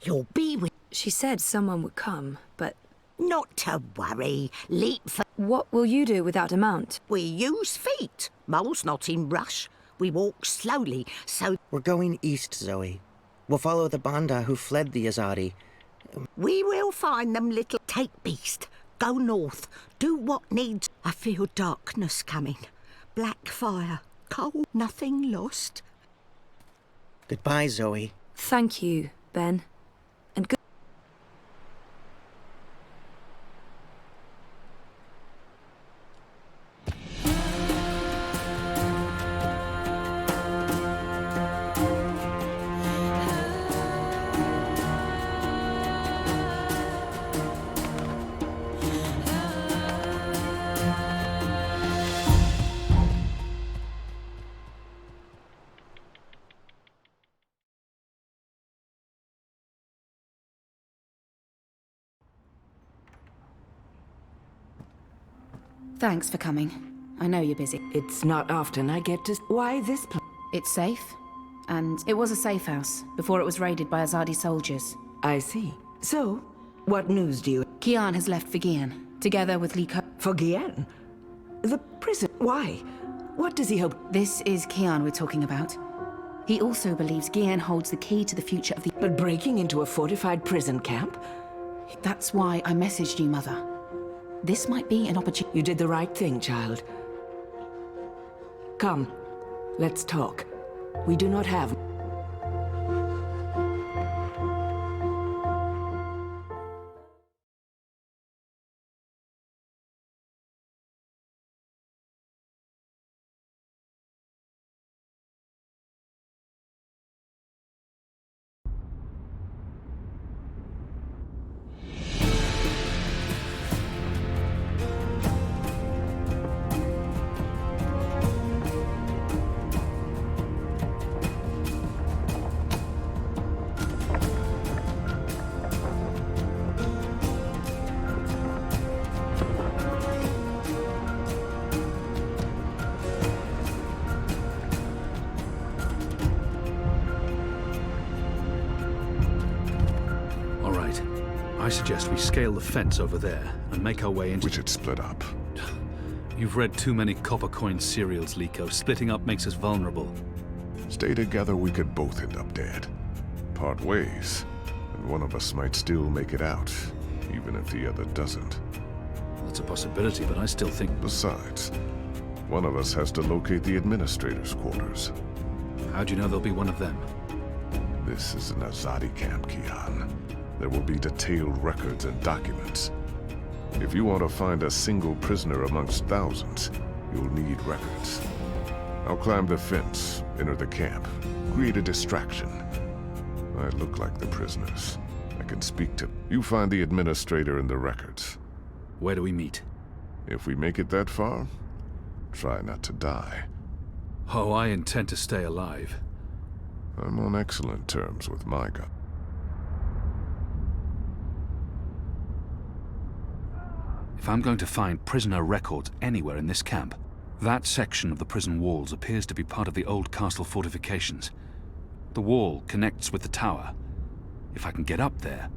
You'll be with... She said someone would come, but... Not to worry, Leapfur... What will you do without a mount? We use feet. Mole's not in rush. We walk slowly, so... We're going east, Zoe. We'll follow the Banda who fled the Azadi. We will find them, little... Take beast. Go north. Do what needs... I feel darkness coming. Black fire. Cold. Nothing lost. Goodbye, Zoe. Thank you, Ben. And good... Thanks for coming. I know you're busy. It's not often I get to... Why this place? It's safe. And it was a safe house before it was raided by Azadi soldiers. I see. So, what news do you... Kian has left for Gian, together with Liko. For Gian? The prison? Why? What does he hope? This is Kian we're talking about. He also believes Gian holds the key to the future of the... But breaking into a fortified prison camp? That's why I messaged you, Mother. This might be an opportunity... You did the right thing, child. Come, let's talk. We do not have... I suggest we scale the fence over there and make our way into... We should split up. You've read too many copper coin serials, Liko. Splitting up makes us vulnerable. Stay together, we could both end up dead. Part ways, and one of us might still make it out, even if the other doesn't. That's a possibility, but I still think... Besides, one of us has to locate the administrator's quarters. How do you know there'll be one of them? This is an Azadi camp, Kian. There will be detailed records and documents. If you want to find a single prisoner amongst thousands, you'll need records. I'll climb the fence, enter the camp, create a distraction. I look like the prisoners. I can speak to... You find the administrator and the records. Where do we meet? If we make it that far, try not to die. Oh, I intend to stay alive. I'm on excellent terms with my god. If I'm going to find prisoner records anywhere in this camp, that section of the prison walls appears to be part of the old castle fortifications. The wall connects with the tower. If I can get up there...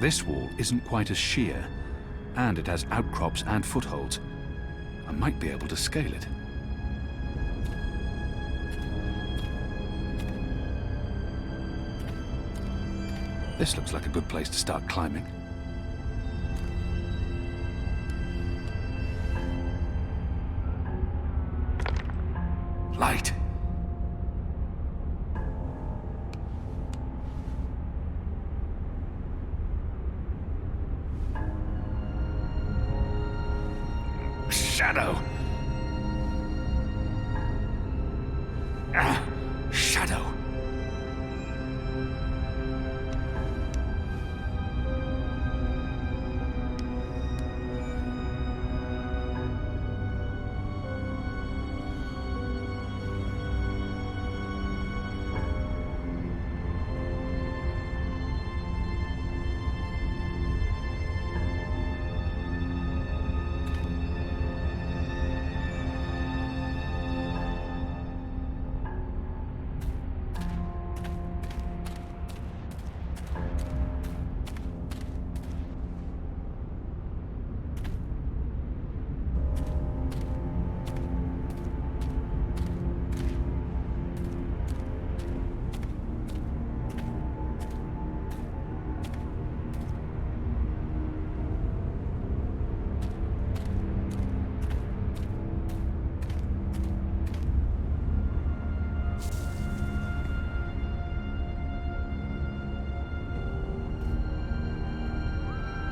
This wall isn't quite as sheer, and it has outcrops and footholds. I might be able to scale it. This looks like a good place to start climbing. Light! Shadow! Shadow!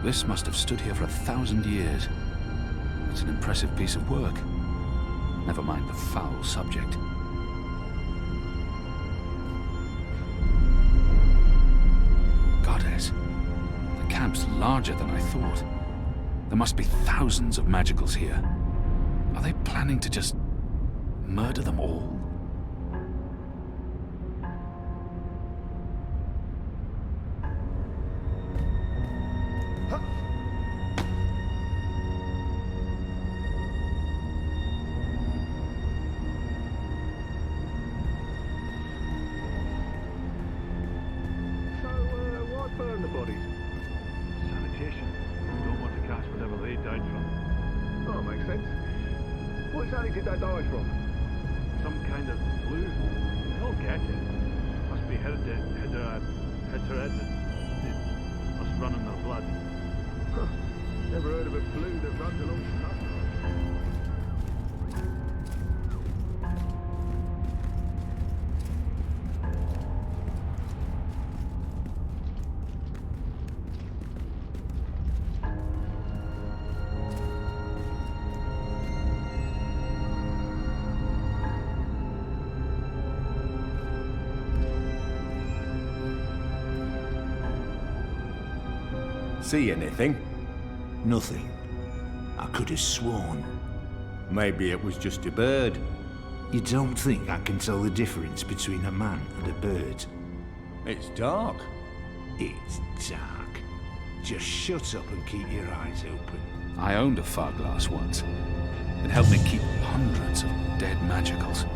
This must have stood here for 1,000 years. It's an impressive piece of work. Never mind the foul subject. Goddess, the camp's larger than I thought. There must be thousands of magicals here. Are they planning to just murder them all? See anything? Nothing. I could have sworn. Maybe it was just a bird. You don't think I can tell the difference between a man and a bird? It's dark. It's dark. Just shut up and keep your eyes open. I owned a fog glass once. It helped me keep hundreds of dead magicals.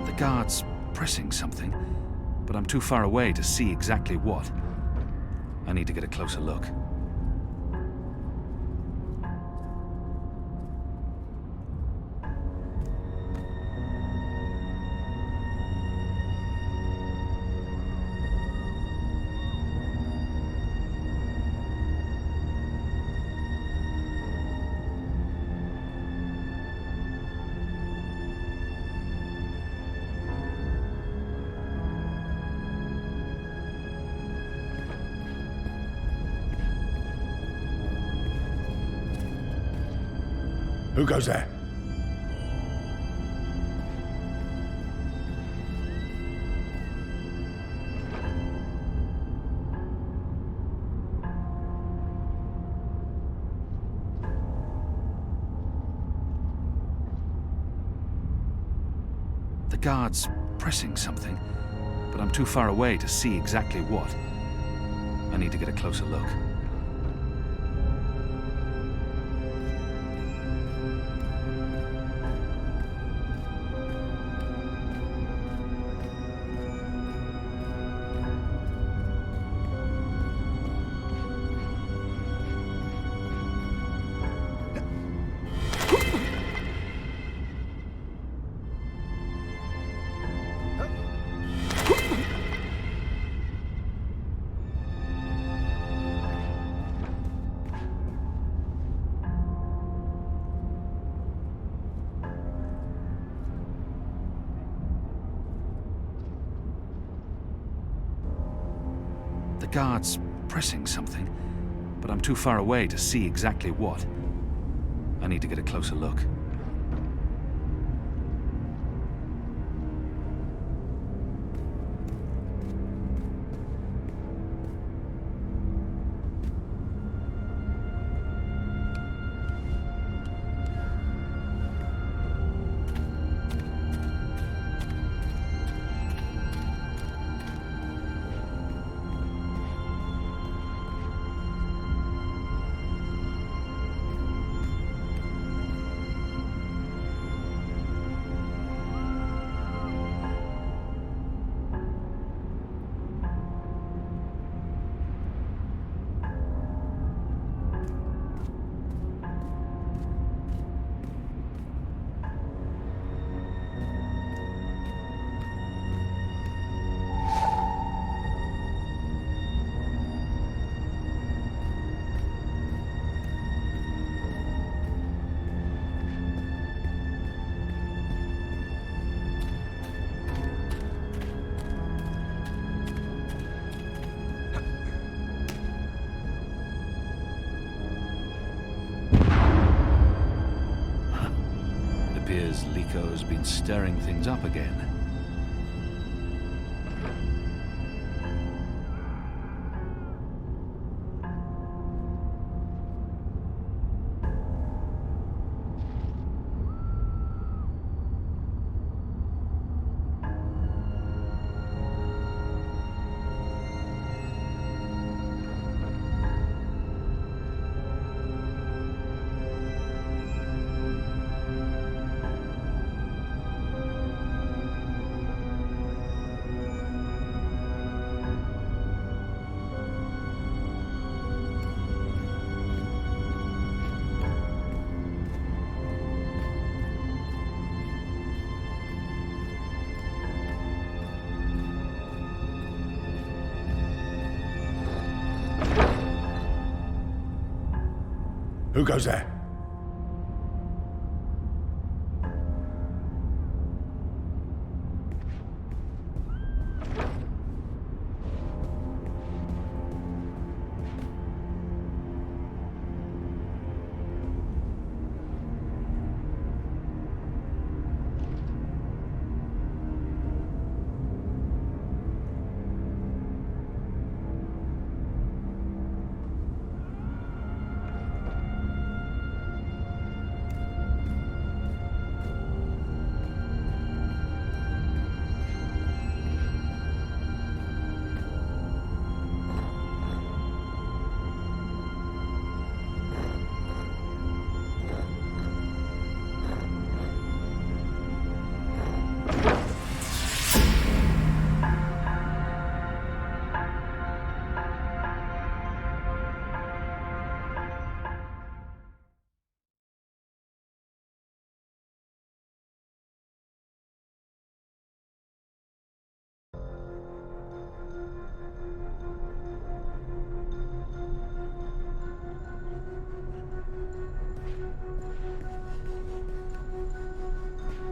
The guard's pressing something, but I'm too far away to see exactly what. I need to get a closer look. Who goes there? The guard's pressing something, but I'm too far away to see exactly what. I need to get a closer look. The guard's pressing something, but I'm too far away to see exactly what. I need to get a closer look. seems Liko's been stirring things up again. Who goes there?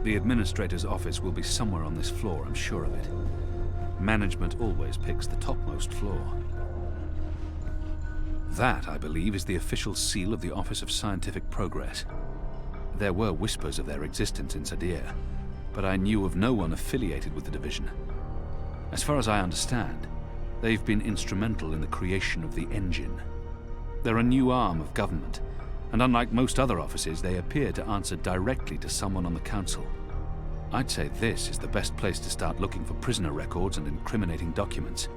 The administrator's office will be somewhere on this floor, I'm sure of it. Management always picks the topmost floor. That, I believe, is the official seal of the Office of Scientific Progress. There were whispers of their existence in Sadir, but I knew of no one affiliated with the division. As far as I understand, they've been instrumental in the creation of the engine. They're a new arm of government, and unlike most other offices, they appear to answer directly to someone on the council. I'd say this is the best place to start looking for prisoner records and incriminating documents.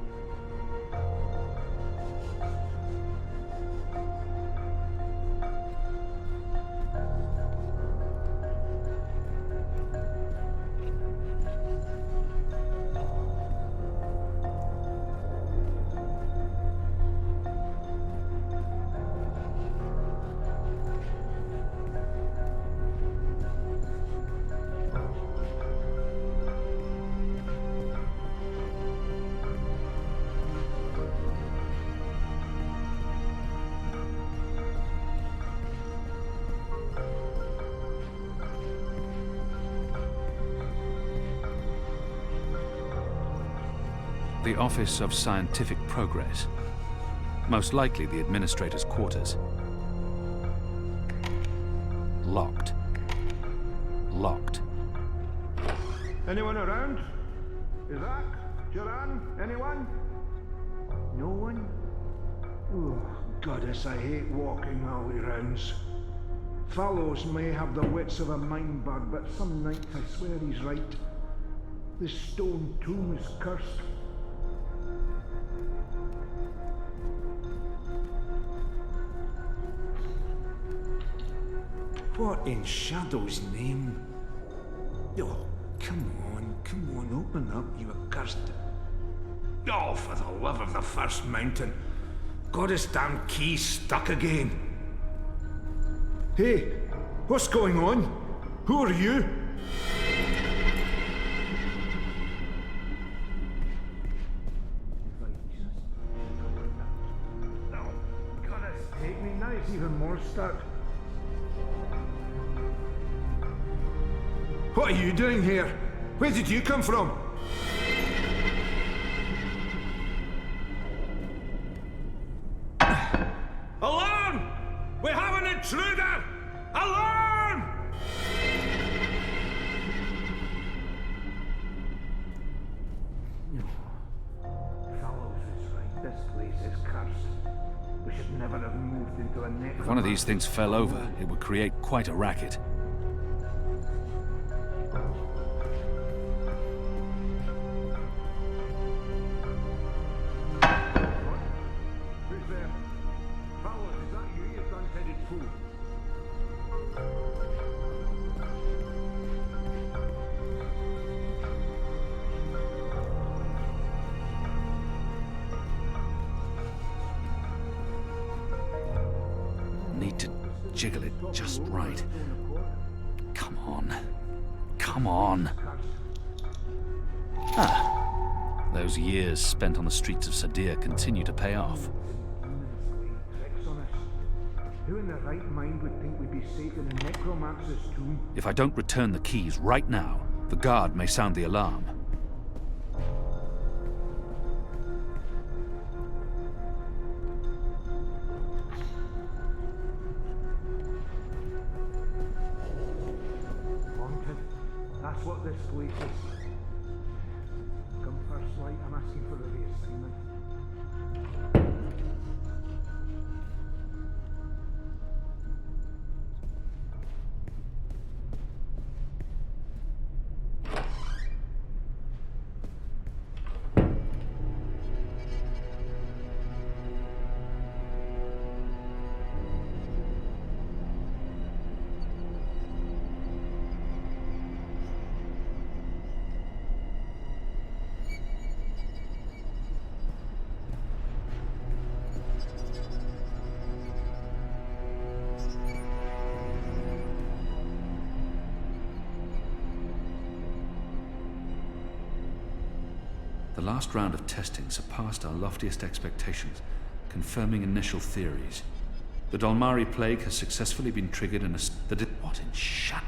The Office of Scientific Progress. Most likely the administrator's quarters. Locked. Locked. Anyone around? Isaac? Joran? Anyone? No one? Oh, goddess, I hate walking alley rounds. Fallows may have the wits of a mind bug, but some nights I swear he's right. This stone tomb is cursed. What in Shadow's name? Oh, come on, open up, you accursed... Oh, for the love of the first mountain. Got his damn key stuck again. Hey, what's going on? Who are you? Oh, goodness, take me now, it's even more stuck. What are you doing here? Where did you come from? Alarm! We have an intruder! Alarm! should never have moved into a necromancer. If one of these things fell over, it would create quite a racket. Who's there? Howard, is that you, you dun-headed fool? Need to jiggle it just right. Come on. Come on. Ah. Those years spent on the streets of Sadir continue to pay off. Who in their right mind would think we'd be safe in a necromancer's tomb? If I don't return the keys right now, the guard may sound the alarm. Haunted. That's what this place is. Come first light, I'm asking for a reassignment. The last round of testing surpassed our loftiest expectations, confirming initial theories. The Dolmari plague has successfully been triggered in what in shut?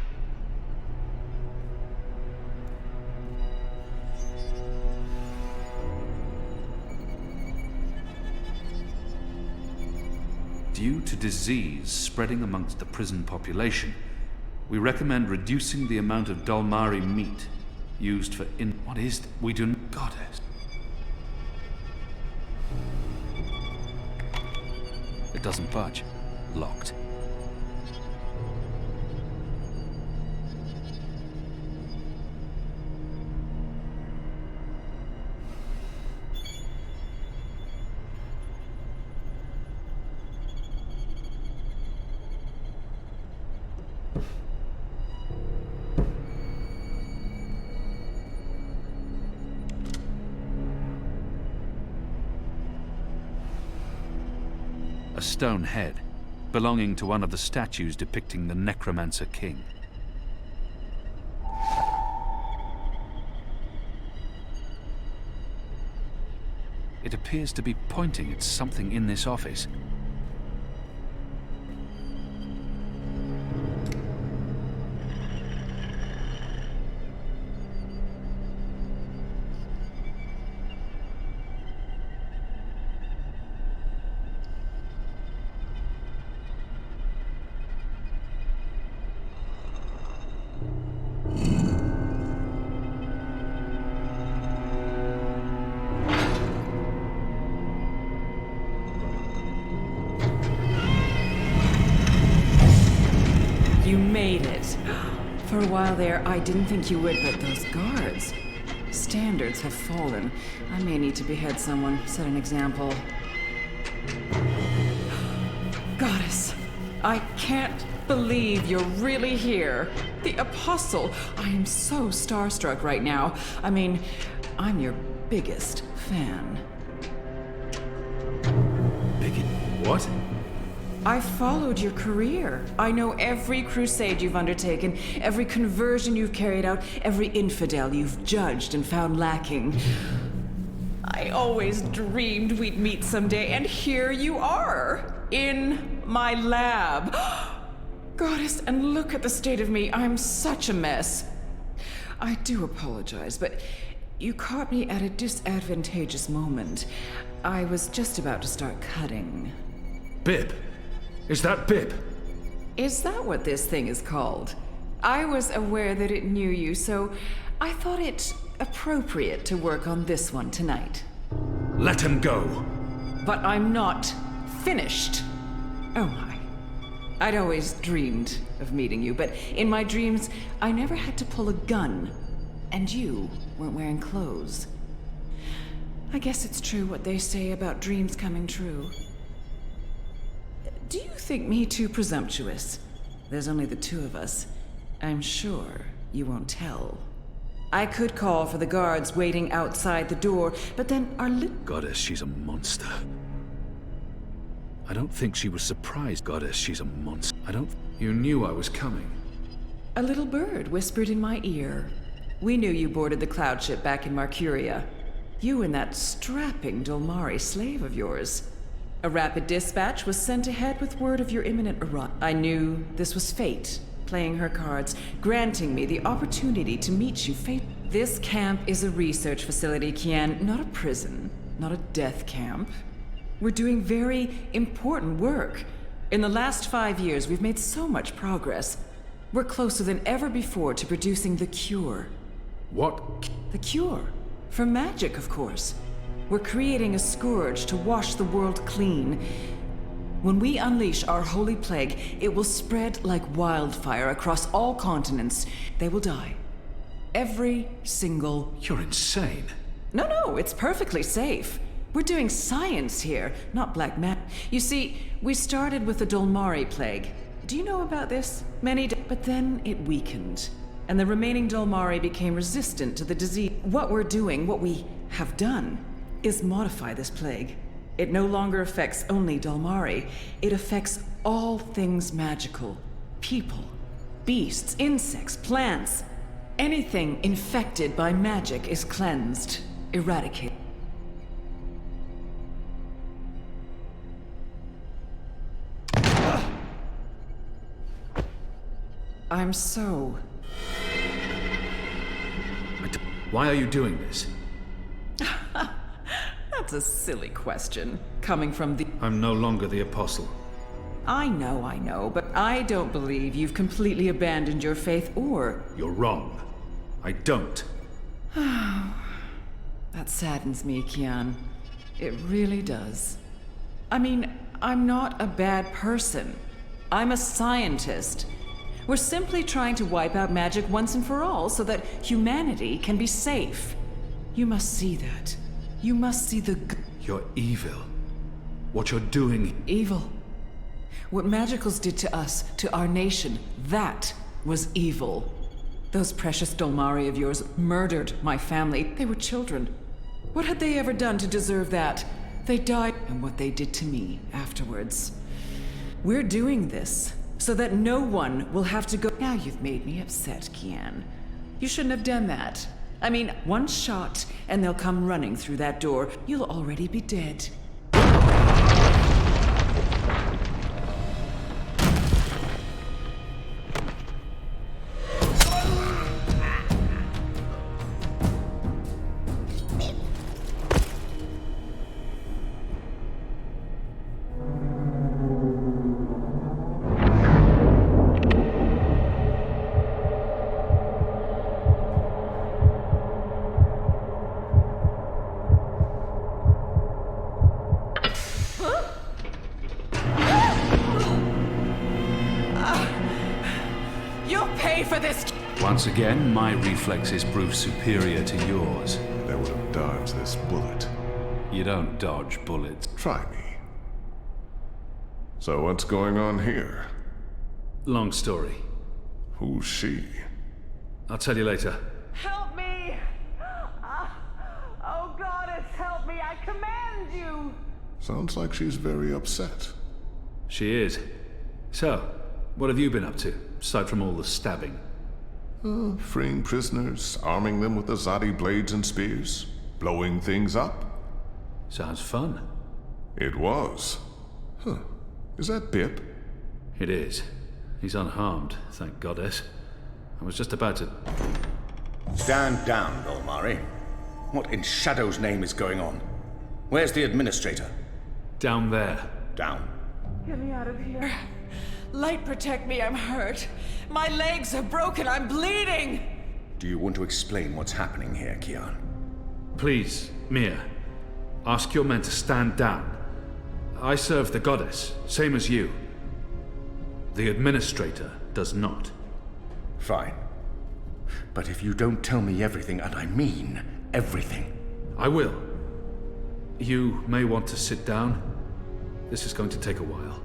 Due to disease spreading amongst the prison population, we recommend reducing the amount of Dolmari meat used for what is we do goddess. It doesn't budge. Locked. A stone head, belonging to one of the statues depicting the Necromancer King. It appears to be pointing at something in this office. You made it. For a while there, I didn't think you would, but those guards. Standards have fallen. I may need to behead someone, set an example. Goddess, I can't believe you're really here. The Apostle. I am so starstruck right now. I mean, I'm your biggest fan. What? I've followed your career. I know every crusade you've undertaken, every conversion you've carried out, every infidel you've judged and found lacking. I always dreamed we'd meet someday, and here you are, in my lab. Goddess, and look at the state of me. I'm such a mess. I do apologize, but you caught me at a disadvantageous moment. I was just about to start cutting. Bib! Is that Bib? Is that what this thing is called? I was aware that it knew you, so I thought it appropriate to work on this one tonight. Let him go. But I'm not finished. Oh my. I'd always dreamed of meeting you, but in my dreams, I never had to pull a gun. And you weren't wearing clothes. I guess it's true what they say about dreams coming true. Do you think me too presumptuous? There's only the two of us. I'm sure you won't tell. I could call for the guards waiting outside the door, but then our Goddess, she's a monster. I don't think she was surprised. Goddess, she's a monster. You knew I was coming. A little bird whispered in my ear. We knew you boarded the cloud ship back in Marcuria. You and that strapping Dolmari slave of yours. A rapid dispatch was sent ahead with word of your imminent arrival. I knew this was fate, playing her cards, granting me the opportunity to meet you. This camp is a research facility, Kian, not a prison, not a death camp. We're doing very important work. In the last 5 years, we've made so much progress. We're closer than ever before to producing the cure. What? The cure. For magic, of course. We're creating a scourge to wash the world clean. When we unleash our holy plague, it will spread like wildfire across all continents. They will die. Every single... You're insane. No, it's perfectly safe. We're doing science here, not black magic. You see, we started with the Dolmari plague. Do you know about this? But then it weakened, and the remaining Dolmari became resistant to the disease. What we're doing, what we have done, is modify this plague. It no longer affects only Dolmari. It affects all things magical. People, beasts, insects, plants. Anything infected by magic is cleansed, eradicated. I'm so... Why are you doing this? That's a silly question, coming from the... I'm no longer the Apostle. I know, but I don't believe you've completely abandoned your faith or... You're wrong. I don't. That saddens me, Kian. It really does. I mean, I'm not a bad person. I'm a scientist. We're simply trying to wipe out magic once and for all so that humanity can be safe. You must see that. You must see the... You're evil. What you're doing... Evil. What magicals did to us, to our nation, that was evil. Those precious Dolmari of yours murdered my family. They were children. What had they ever done to deserve that? They died, and what they did to me afterwards. We're doing this so that no one will have to go... Now you've made me upset, Kian. You shouldn't have done that. I mean, one shot, and they'll come running through that door. You'll already be dead. Once again, my reflexes prove superior to yours. I would have dodged this bullet. You don't dodge bullets. Try me. So what's going on here? Long story. Who's she? I'll tell you later. Help me! Oh, Goddess, help me! I command you! Sounds like she's very upset. She is. So, what have you been up to, aside from all the stabbing? Freeing prisoners, arming them with Azadi blades and spears, blowing things up. Sounds fun. It was. Huh. Is that Bip? It is. He's unharmed, thank Goddess. I was just about to... Stand down, Dolmari. What in Shadow's name is going on? Where's the administrator? Down there. Down. Get me out of here. Light, protect me, I'm hurt. My legs are broken, I'm bleeding! Do you want to explain what's happening here, Kian? Please, Mia. Ask your men to stand down. I serve the goddess, same as you. The administrator does not. Fine. But if you don't tell me everything, and I mean everything... I will. You may want to sit down. This is going to take a while.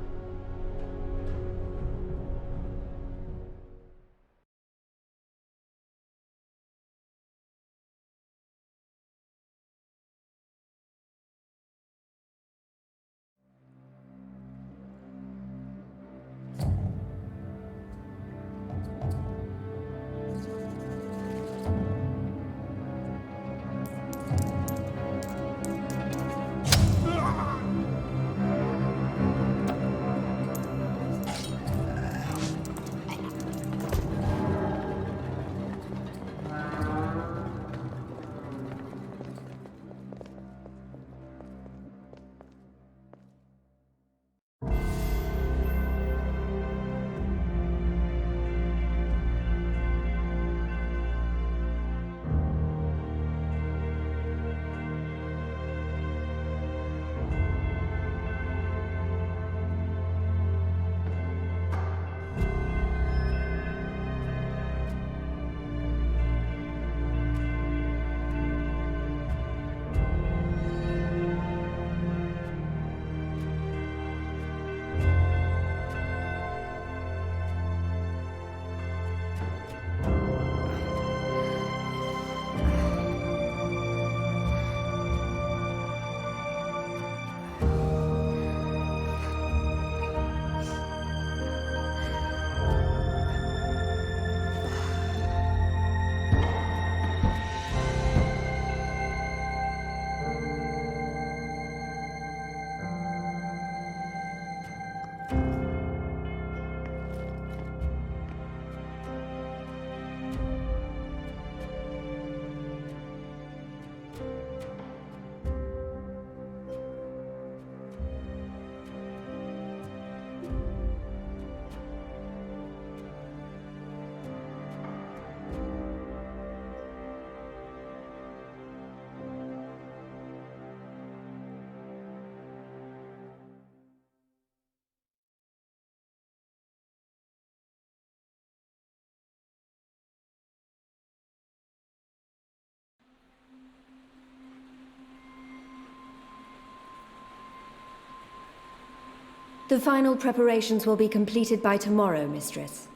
The final preparations will be completed by tomorrow, Mistress.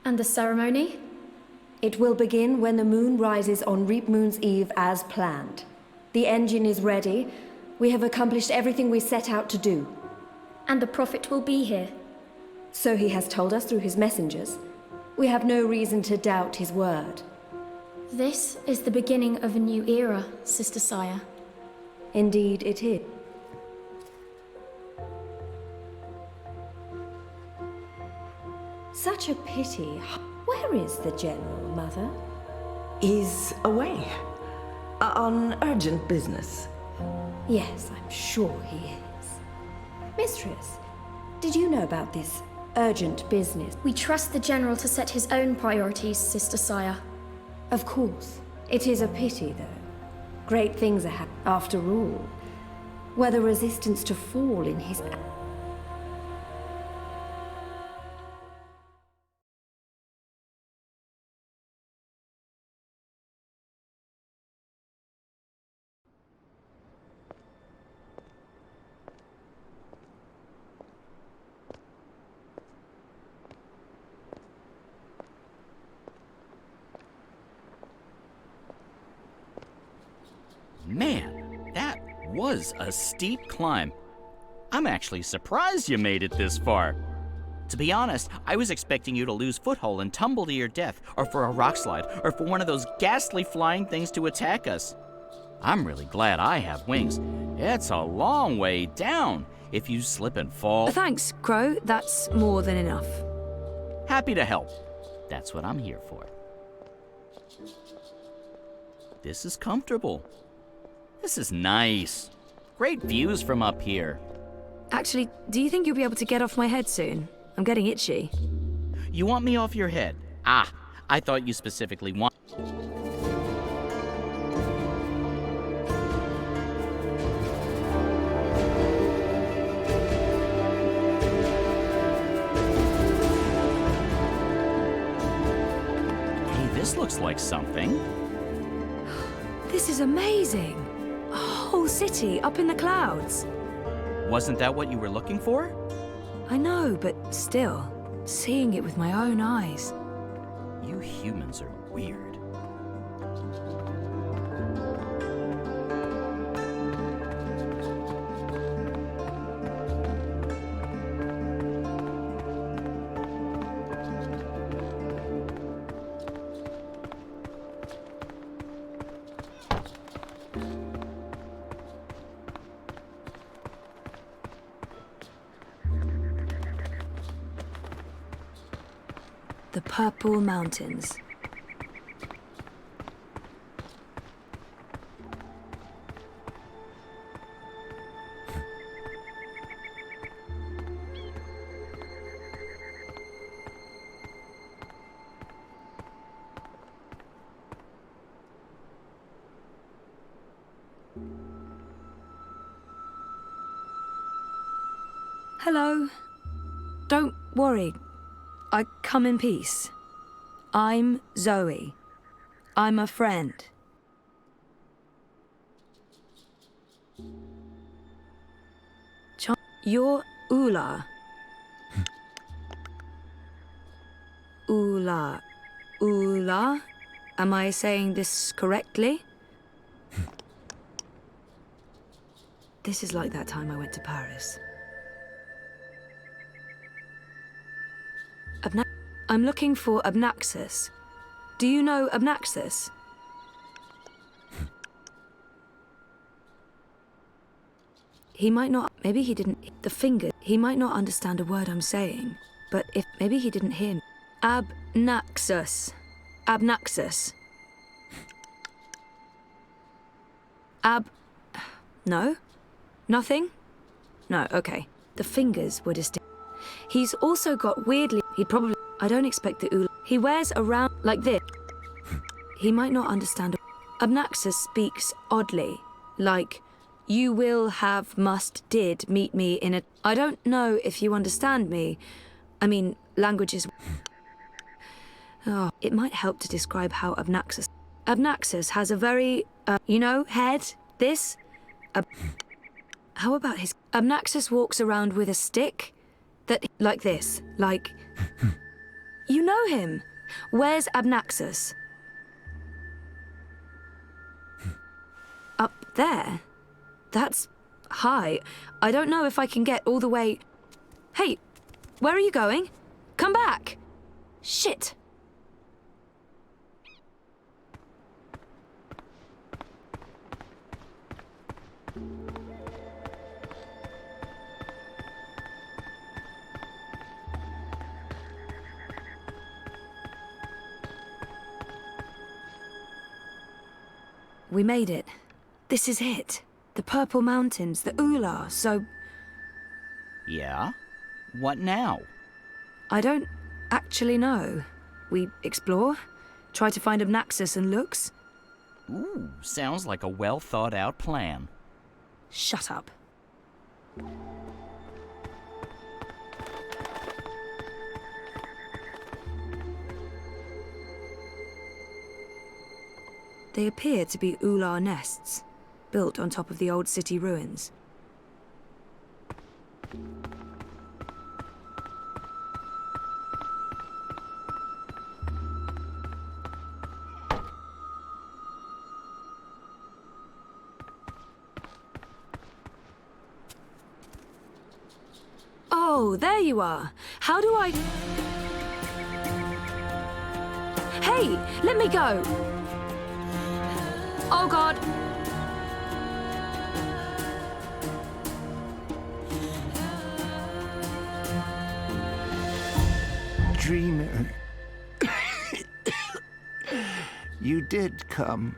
And the ceremony? It will begin when the moon rises on Reap Moon's Eve as planned. The engine is ready. We have accomplished everything we set out to do. And the Prophet will be here. So he has told us through his messengers. We have no reason to doubt his word. This is the beginning of a new era, Sister Saya. Indeed it is. Such a pity. Where is the General, Mother? He's away. On urgent business. Yes, I'm sure he is. Mistress, did you know about this urgent business? We trust the General to set his own priorities, Sister Saya. Of course. It is a pity, though. Great things are happening. After all, were the resistance to fall in his... Man, that was a steep climb. I'm actually surprised you made it this far. To be honest, I was expecting you to lose foothold and tumble to your death, or for a rock slide, or for one of those ghastly flying things to attack us. I'm really glad I have wings. It's a long way down. If you slip and fall... Thanks, Crow. That's more than enough. Happy to help. That's what I'm here for. This is comfortable. This is nice. Great views from up here. Actually, do you think you'll be able to get off my head soon? I'm getting itchy. You want me off your head? Ah, I thought you specifically want... looks like something. This is amazing. A whole city up in the clouds. Wasn't that what you were looking for? I know, but still, seeing it with my own eyes. You humans are weird. The Purple Mountains. Hello. Don't worry. I come in peace. I'm Zoe. I'm a friend. You're Ula. Ula. Ula? Am I saying this correctly? This is like that time I went to Paris. I'm looking for Abnaxus. Do you know Abnaxus? He might not, maybe he didn't, the finger, he might not understand a word I'm saying, but if, maybe he didn't hear me. Abnaxus. Abnaxus. No? Nothing? No, okay. The fingers were distinct. He's also got weirdly, he'd probably, I don't expect the Ula. He wears around like this. He might not understand. Abnaxus speaks oddly, like, you will have, must, did meet me in a... I don't know if you understand me. I mean, languages... Oh, it might help to describe how Abnaxus... Abnaxus has a very, you know, head, this. How about his... Abnaxus walks around with a stick that, like this, like... You know him. Where's Abnaxus? Up there? That's high. I don't know if I can get all the way... Hey, where are you going? Come back! Shit! We made it. This is it. The Purple Mountains, the Ula, so... Yeah? What now? I don't actually know. We explore, try to find Abnaxus and Lux. Ooh, sounds like a well-thought-out plan. Shut up. They appear to be Ular nests, built on top of the old city ruins. Oh, there you are. How do I... Hey, let me go! Oh, God! Dreamer. You did come.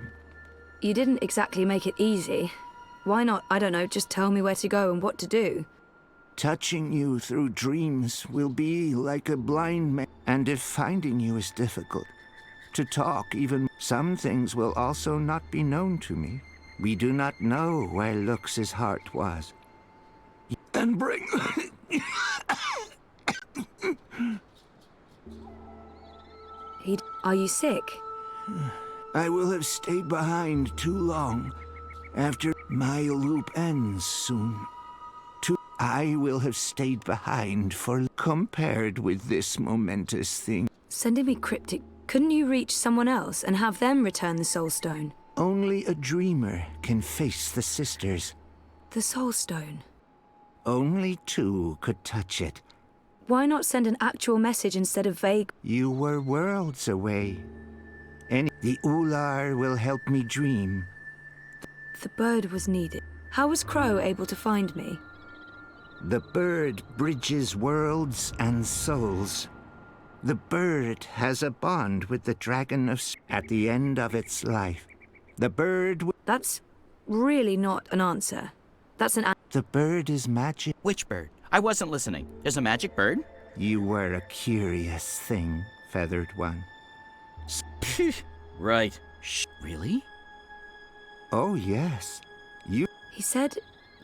You didn't exactly make it easy. Why not, I don't know, just tell me where to go and what to do? Touching you through dreams will be like a blind man. And if finding you is difficult, to talk even, some things will also not be known to me. We do not know where Lux's heart was. And bring... Are you sick? I will have stayed behind too long. After my loop ends soon. I will have stayed behind for compared with this momentous thing. Sending me cryptic. Couldn't you reach someone else and have them return the Soul Stone? Only a dreamer can face the sisters. The Soul Stone? Only two could touch it. Why not send an actual message instead of vague? You were worlds away. The Ular will help me dream. The bird was needed. How was Crow able to find me? The bird bridges worlds and souls. The bird has a bond with the dragon of at the end of its life. The bird... That's really not an answer. That's an... The bird is magic. Which bird? I wasn't listening. There's a magic bird? You were a curious thing, feathered one. Right. Really? Oh, yes. He said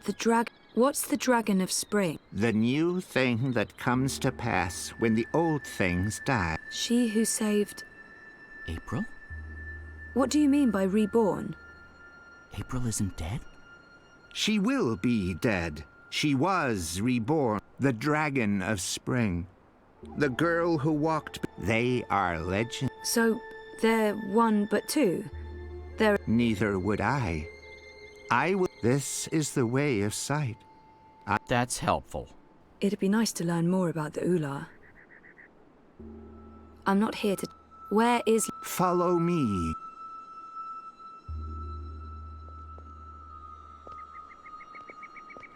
the What's the Dragon of Spring? The new thing that comes to pass when the old things die. She who saved... April? What do you mean by reborn? April isn't dead? She will be dead. She was reborn. The Dragon of Spring. The girl who walked... They are legend. So, they're one but two? They're... Neither would I. This is the way of sight. That's helpful. It'd be nice to learn more about the Ular. I'm not here to... Where is... Follow me.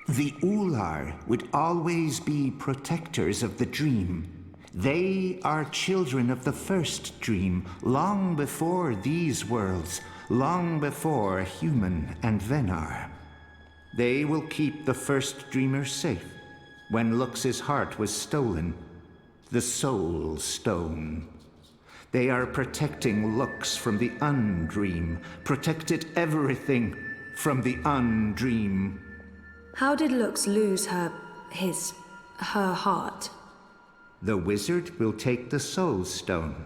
The Ular would always be protectors of the dream. They are children of the first dream, long before these worlds, long before human and Venar. They will keep the first dreamer safe. When Lux's heart was stolen, the Soul Stone. They are protecting Lux from the Undream, protected everything from the Undream. How did Lux lose her heart? The wizard will take the Soul Stone.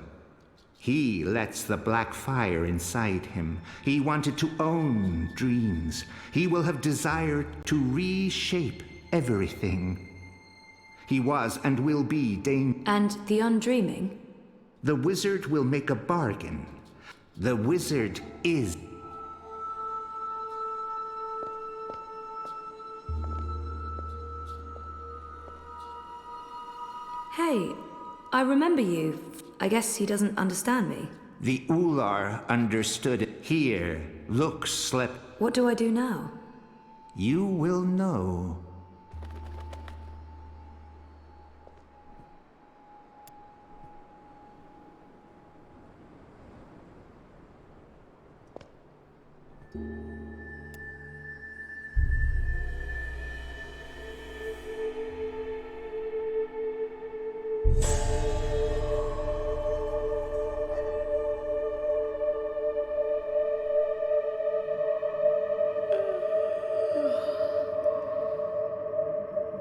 He lets the black fire inside him. He wanted to own dreams. He will have desired to reshape everything. He was and will be And the undreaming? The wizard will make a bargain. The wizard is... Hey, I remember you. I guess he doesn't understand me. The Ular understood it. Here, Lux slept. What do I do now? You will know.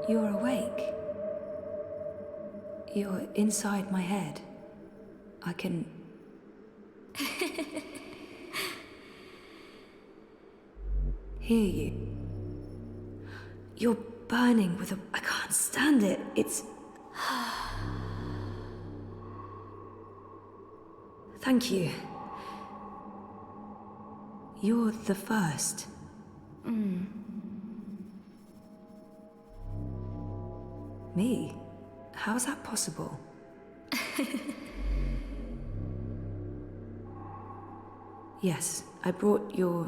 You're awake. You're inside my head. I can... hear you. You're burning with a... I can't stand it. It's... Thank you. You're the first. Me? How is that possible? Yes, I brought your...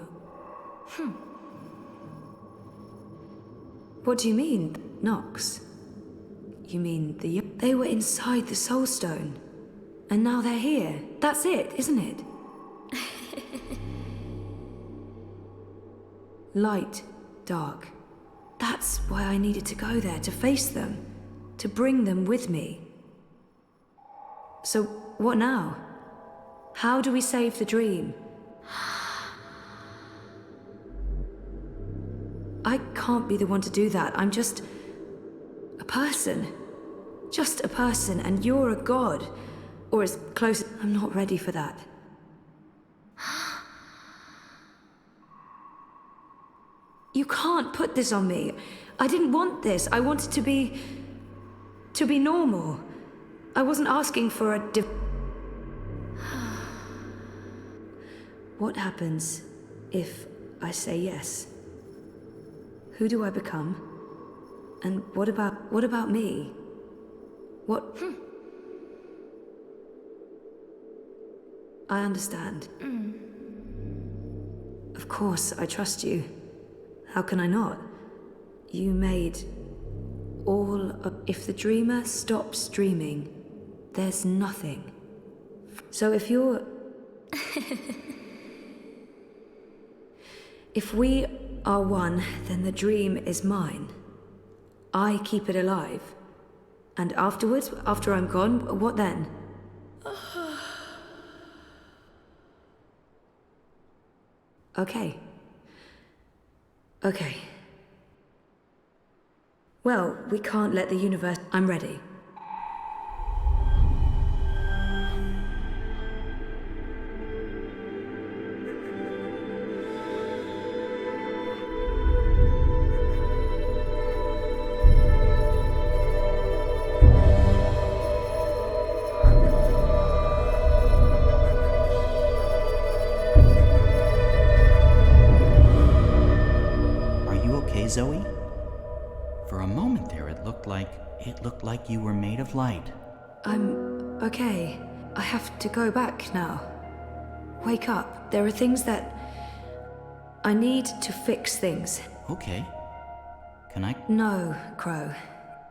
What do you mean, Nox? You mean the... They were inside the Soul Stone. And now they're here. That's it, isn't it? Light, dark. That's why I needed to go there, to face them. To bring them with me. So, what now? How do we save the dream? I can't be the one to do that. I'm just... a person. Just a person, and you're a god. Or as close... I'm not ready for that. You can't put this on me. I didn't want this. I wanted to be normal. I wasn't asking for a What happens if I say yes? Who do I become? And what about me? What? I understand. Of course, I trust you. How can I not? You made all of... If the dreamer stops dreaming, there's nothing. So if you're... If we are one, then the dream is mine. I keep it alive. And afterwards, after I'm gone, what then? Okay. Okay. Well, we can't let the universe... I'm ready. Zoe? For a moment there, it looked like you were made of light. I'm okay. I have to go back now. Wake up. There are things that... I need to fix things. Okay. Can I? No, Crow.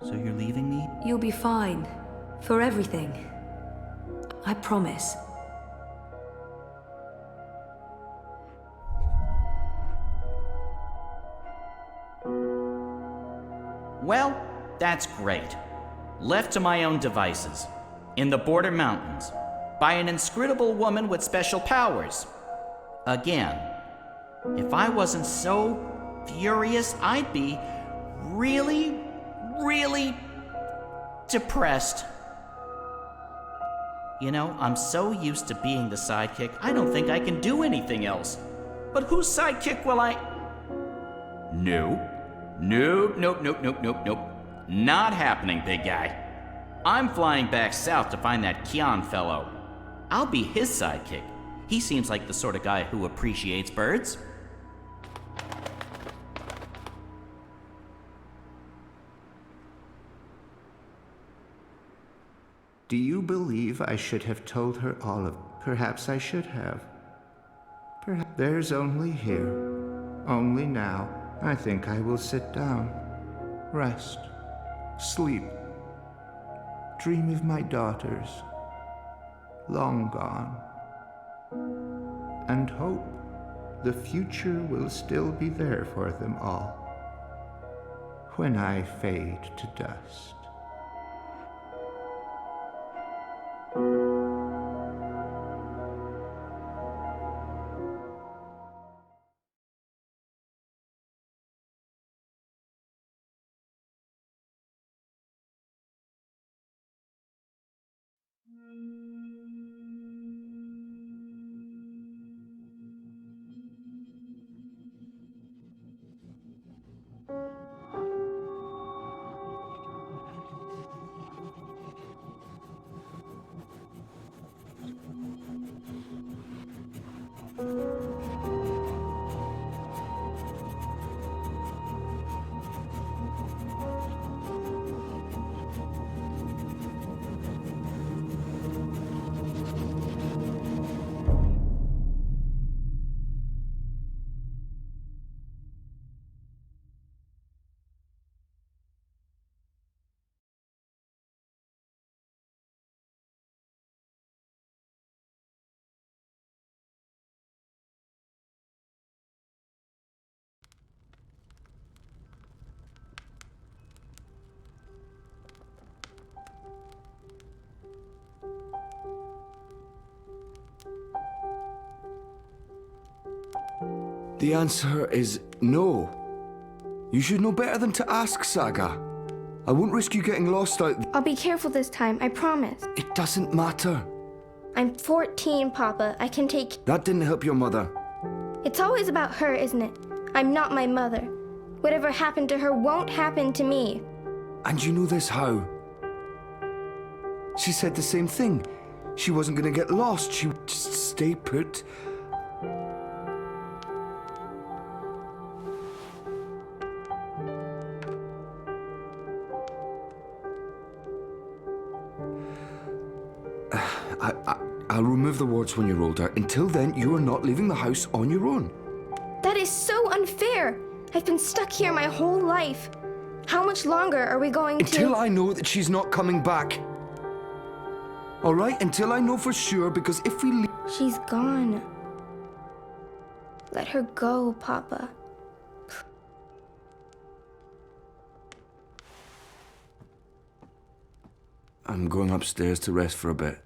So you're leaving me? You'll be fine. For everything. I promise. Well, that's great. Left to my own devices, in the Border Mountains, by an inscrutable woman with special powers. Again, if I wasn't so furious, I'd be really, really depressed. You know, I'm so used to being the sidekick, I don't think I can do anything else. But whose sidekick will I... Nope. Nope. Not happening, big guy. I'm flying back south to find that Kian fellow. I'll be his sidekick. He seems like the sort of guy who appreciates birds. Do you believe I should have told her all of... Perhaps I should have. Perhaps... There's only here. Only now. I think I will sit down. Rest. Sleep. Dream of my daughters. Long gone. And hope the future will still be there for them all. When I fade to dust. The answer is no. You should know better than to ask, Saga. I won't risk you getting lost out... I'll be careful this time, I promise. It doesn't matter. I'm 14, Papa. I can take... That didn't help your mother. It's always about her, isn't it? I'm not my mother. Whatever happened to her won't happen to me. And you know this how? She said the same thing. She wasn't gonna get lost. She would just stay put. I'll remove the wards when you're older. Until then, you are not leaving the house on your own. That is so unfair. I've been stuck here my whole life. How much longer are we going to... Until I know that she's not coming back. All right? Until I know for sure, because if we leave... She's gone. Let her go, Papa. I'm going upstairs to rest for a bit.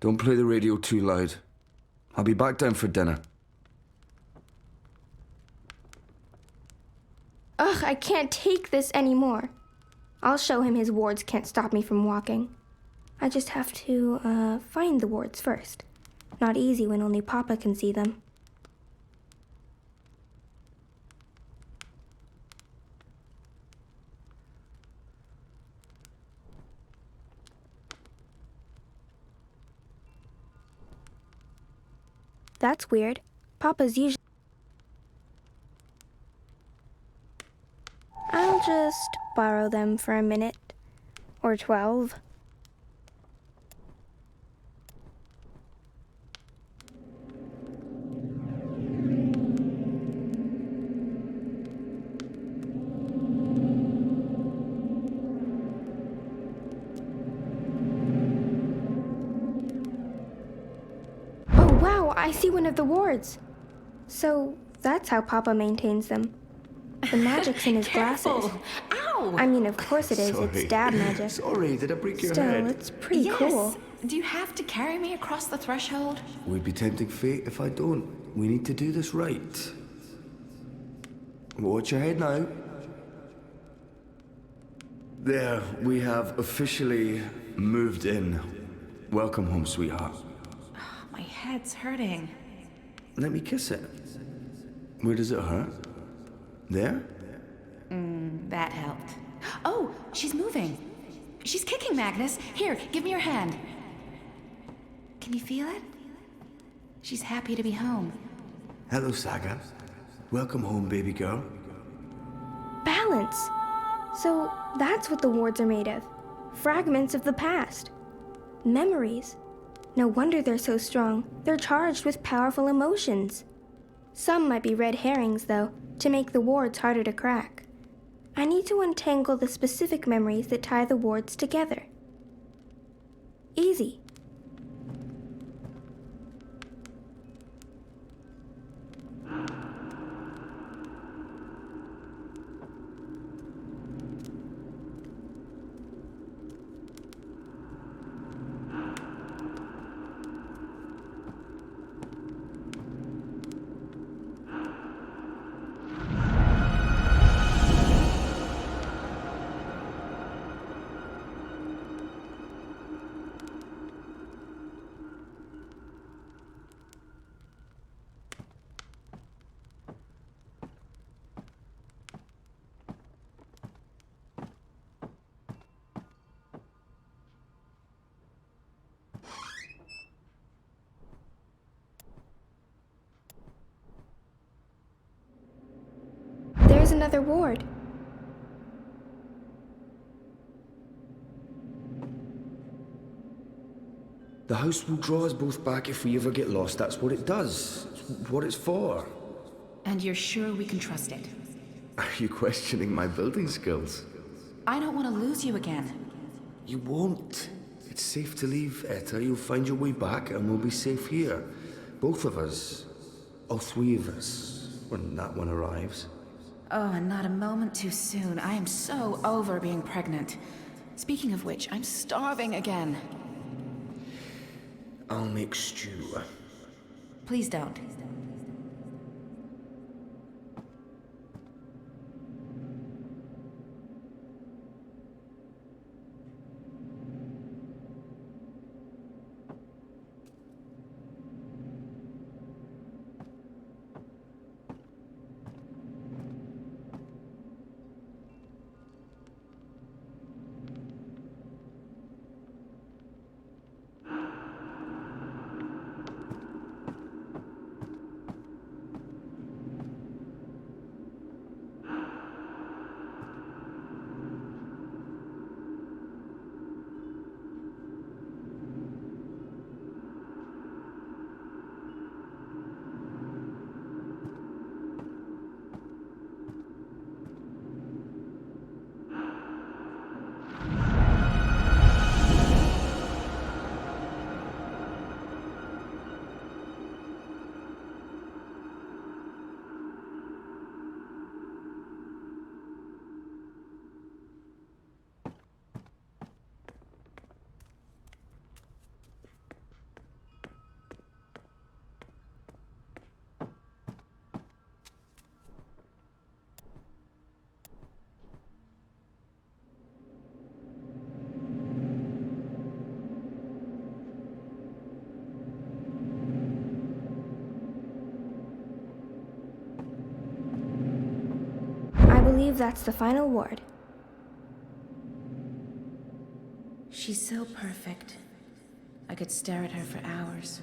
Don't play the radio too loud. I'll be back down for dinner. Ugh, I can't take this anymore. I'll show him his wards can't stop me from walking. I just have to, find the wards first. Not easy when only Papa can see them. That's weird. Papa's usually... I'll just borrow them for a minute. Or 12. I see one of the wards. So that's how Papa maintains them. The magic's in his glasses. Ow! I mean, of course it is. Sorry. It's dab magic. Sorry, did I break your Still, head? it's pretty Yes. cool. Do you have to carry me across the threshold? Would be tempting fate if I don't. We need to do this right. Watch your head now. There, we have officially moved in. Welcome home, sweetheart. My head's hurting. Let me kiss it. Where does it hurt? There? That helped. Oh, she's moving. She's kicking, Magnus. Here, give me your hand. Can you feel it? She's happy to be home. Hello, Saga. Welcome home, baby girl. Balance. So that's what the wards are made of. Fragments of the past. Memories. No wonder they're so strong. They're charged with powerful emotions. Some might be red herrings, though, to make the wards harder to crack. I need to untangle the specific memories that tie the wards together. Easy. There's another ward. The house will draw us both back if we ever get lost. That's what it does. It's what it's for. And you're sure we can trust it? Are you questioning my building skills? I don't want to lose you again. You won't. It's safe to leave, Etta. You'll find your way back and we'll be safe here. Both of us. All three of us. When that one arrives. Oh, and not a moment too soon. I am so over being pregnant. Speaking of which, I'm starving again. I'll make stew. Please don't. believe that's the final ward. She's so perfect. I could stare at her for hours.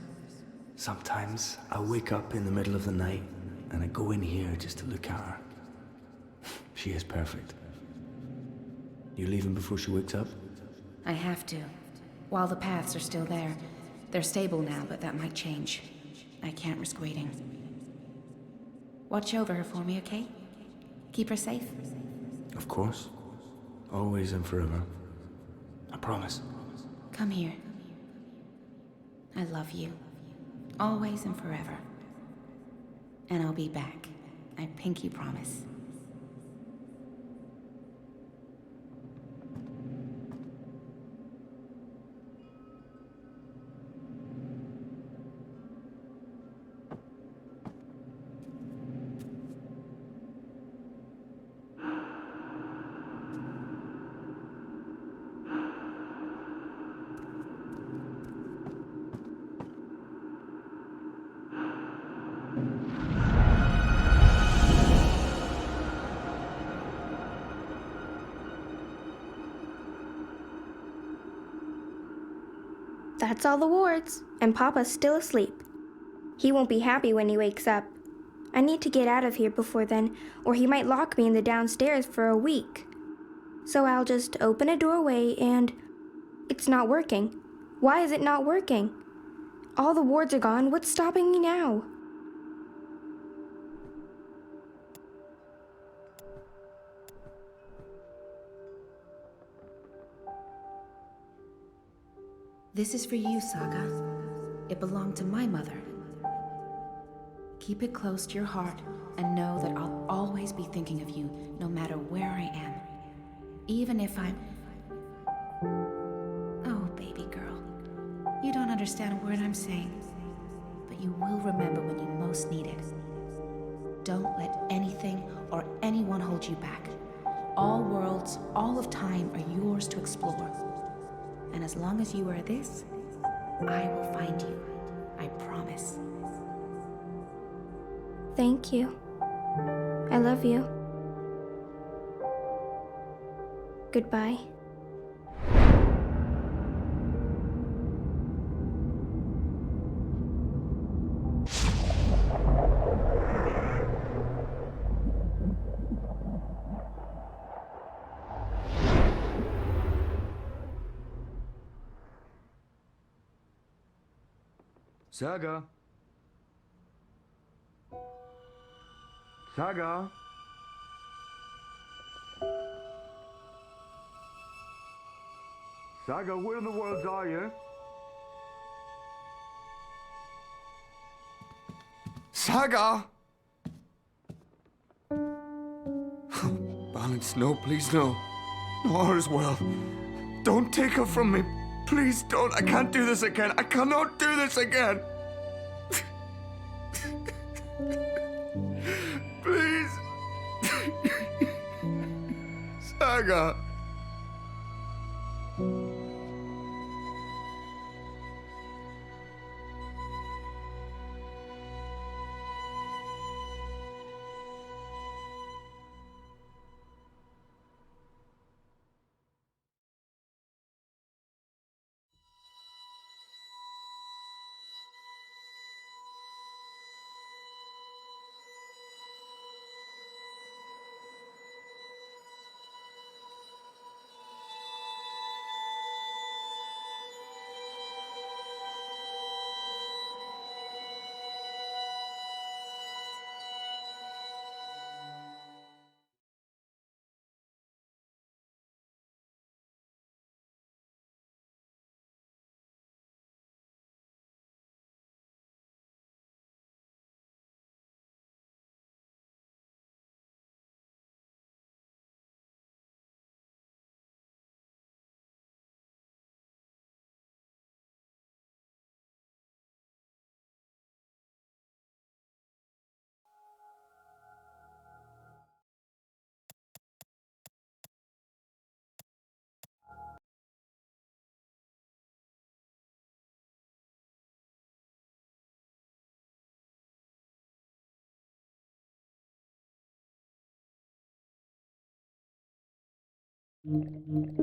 Sometimes I wake up in the middle of the night and I go in here just to look at her. She is perfect. You leaving before she wakes up? I have to. While the paths are still there. They're stable now, but that might change. I can't risk waiting. Watch over her for me, okay? Keep her safe. Of course. Always and forever. I promise. Come here. I love you. Always and forever. And I'll be back. I pinky promise. That's all the wards, and Papa's still asleep. He won't be happy when he wakes up. I need to get out of here before then, or he might lock me in the downstairs for a week. So I'll just open a doorway and... It's not working. Why is it not working? All the wards are gone. What's stopping me now? This is for you, Saga. It belonged to my mother. Keep it close to your heart and know that I'll always be thinking of you, no matter where I am. Even if I'm... Oh, baby girl. You don't understand a word I'm saying, but you will remember when you most need it. Don't let anything or anyone hold you back. All worlds, all of time are yours to explore. And as long as you are this, I will find you. I promise. Thank you. I love you. Goodbye. Saga? Saga? Saga, where in the world are you? Saga! Balance, no, please, no. No, all is well. Don't take her from me. Please don't. I can't do this again. I cannot do this again. Please. Saga. you.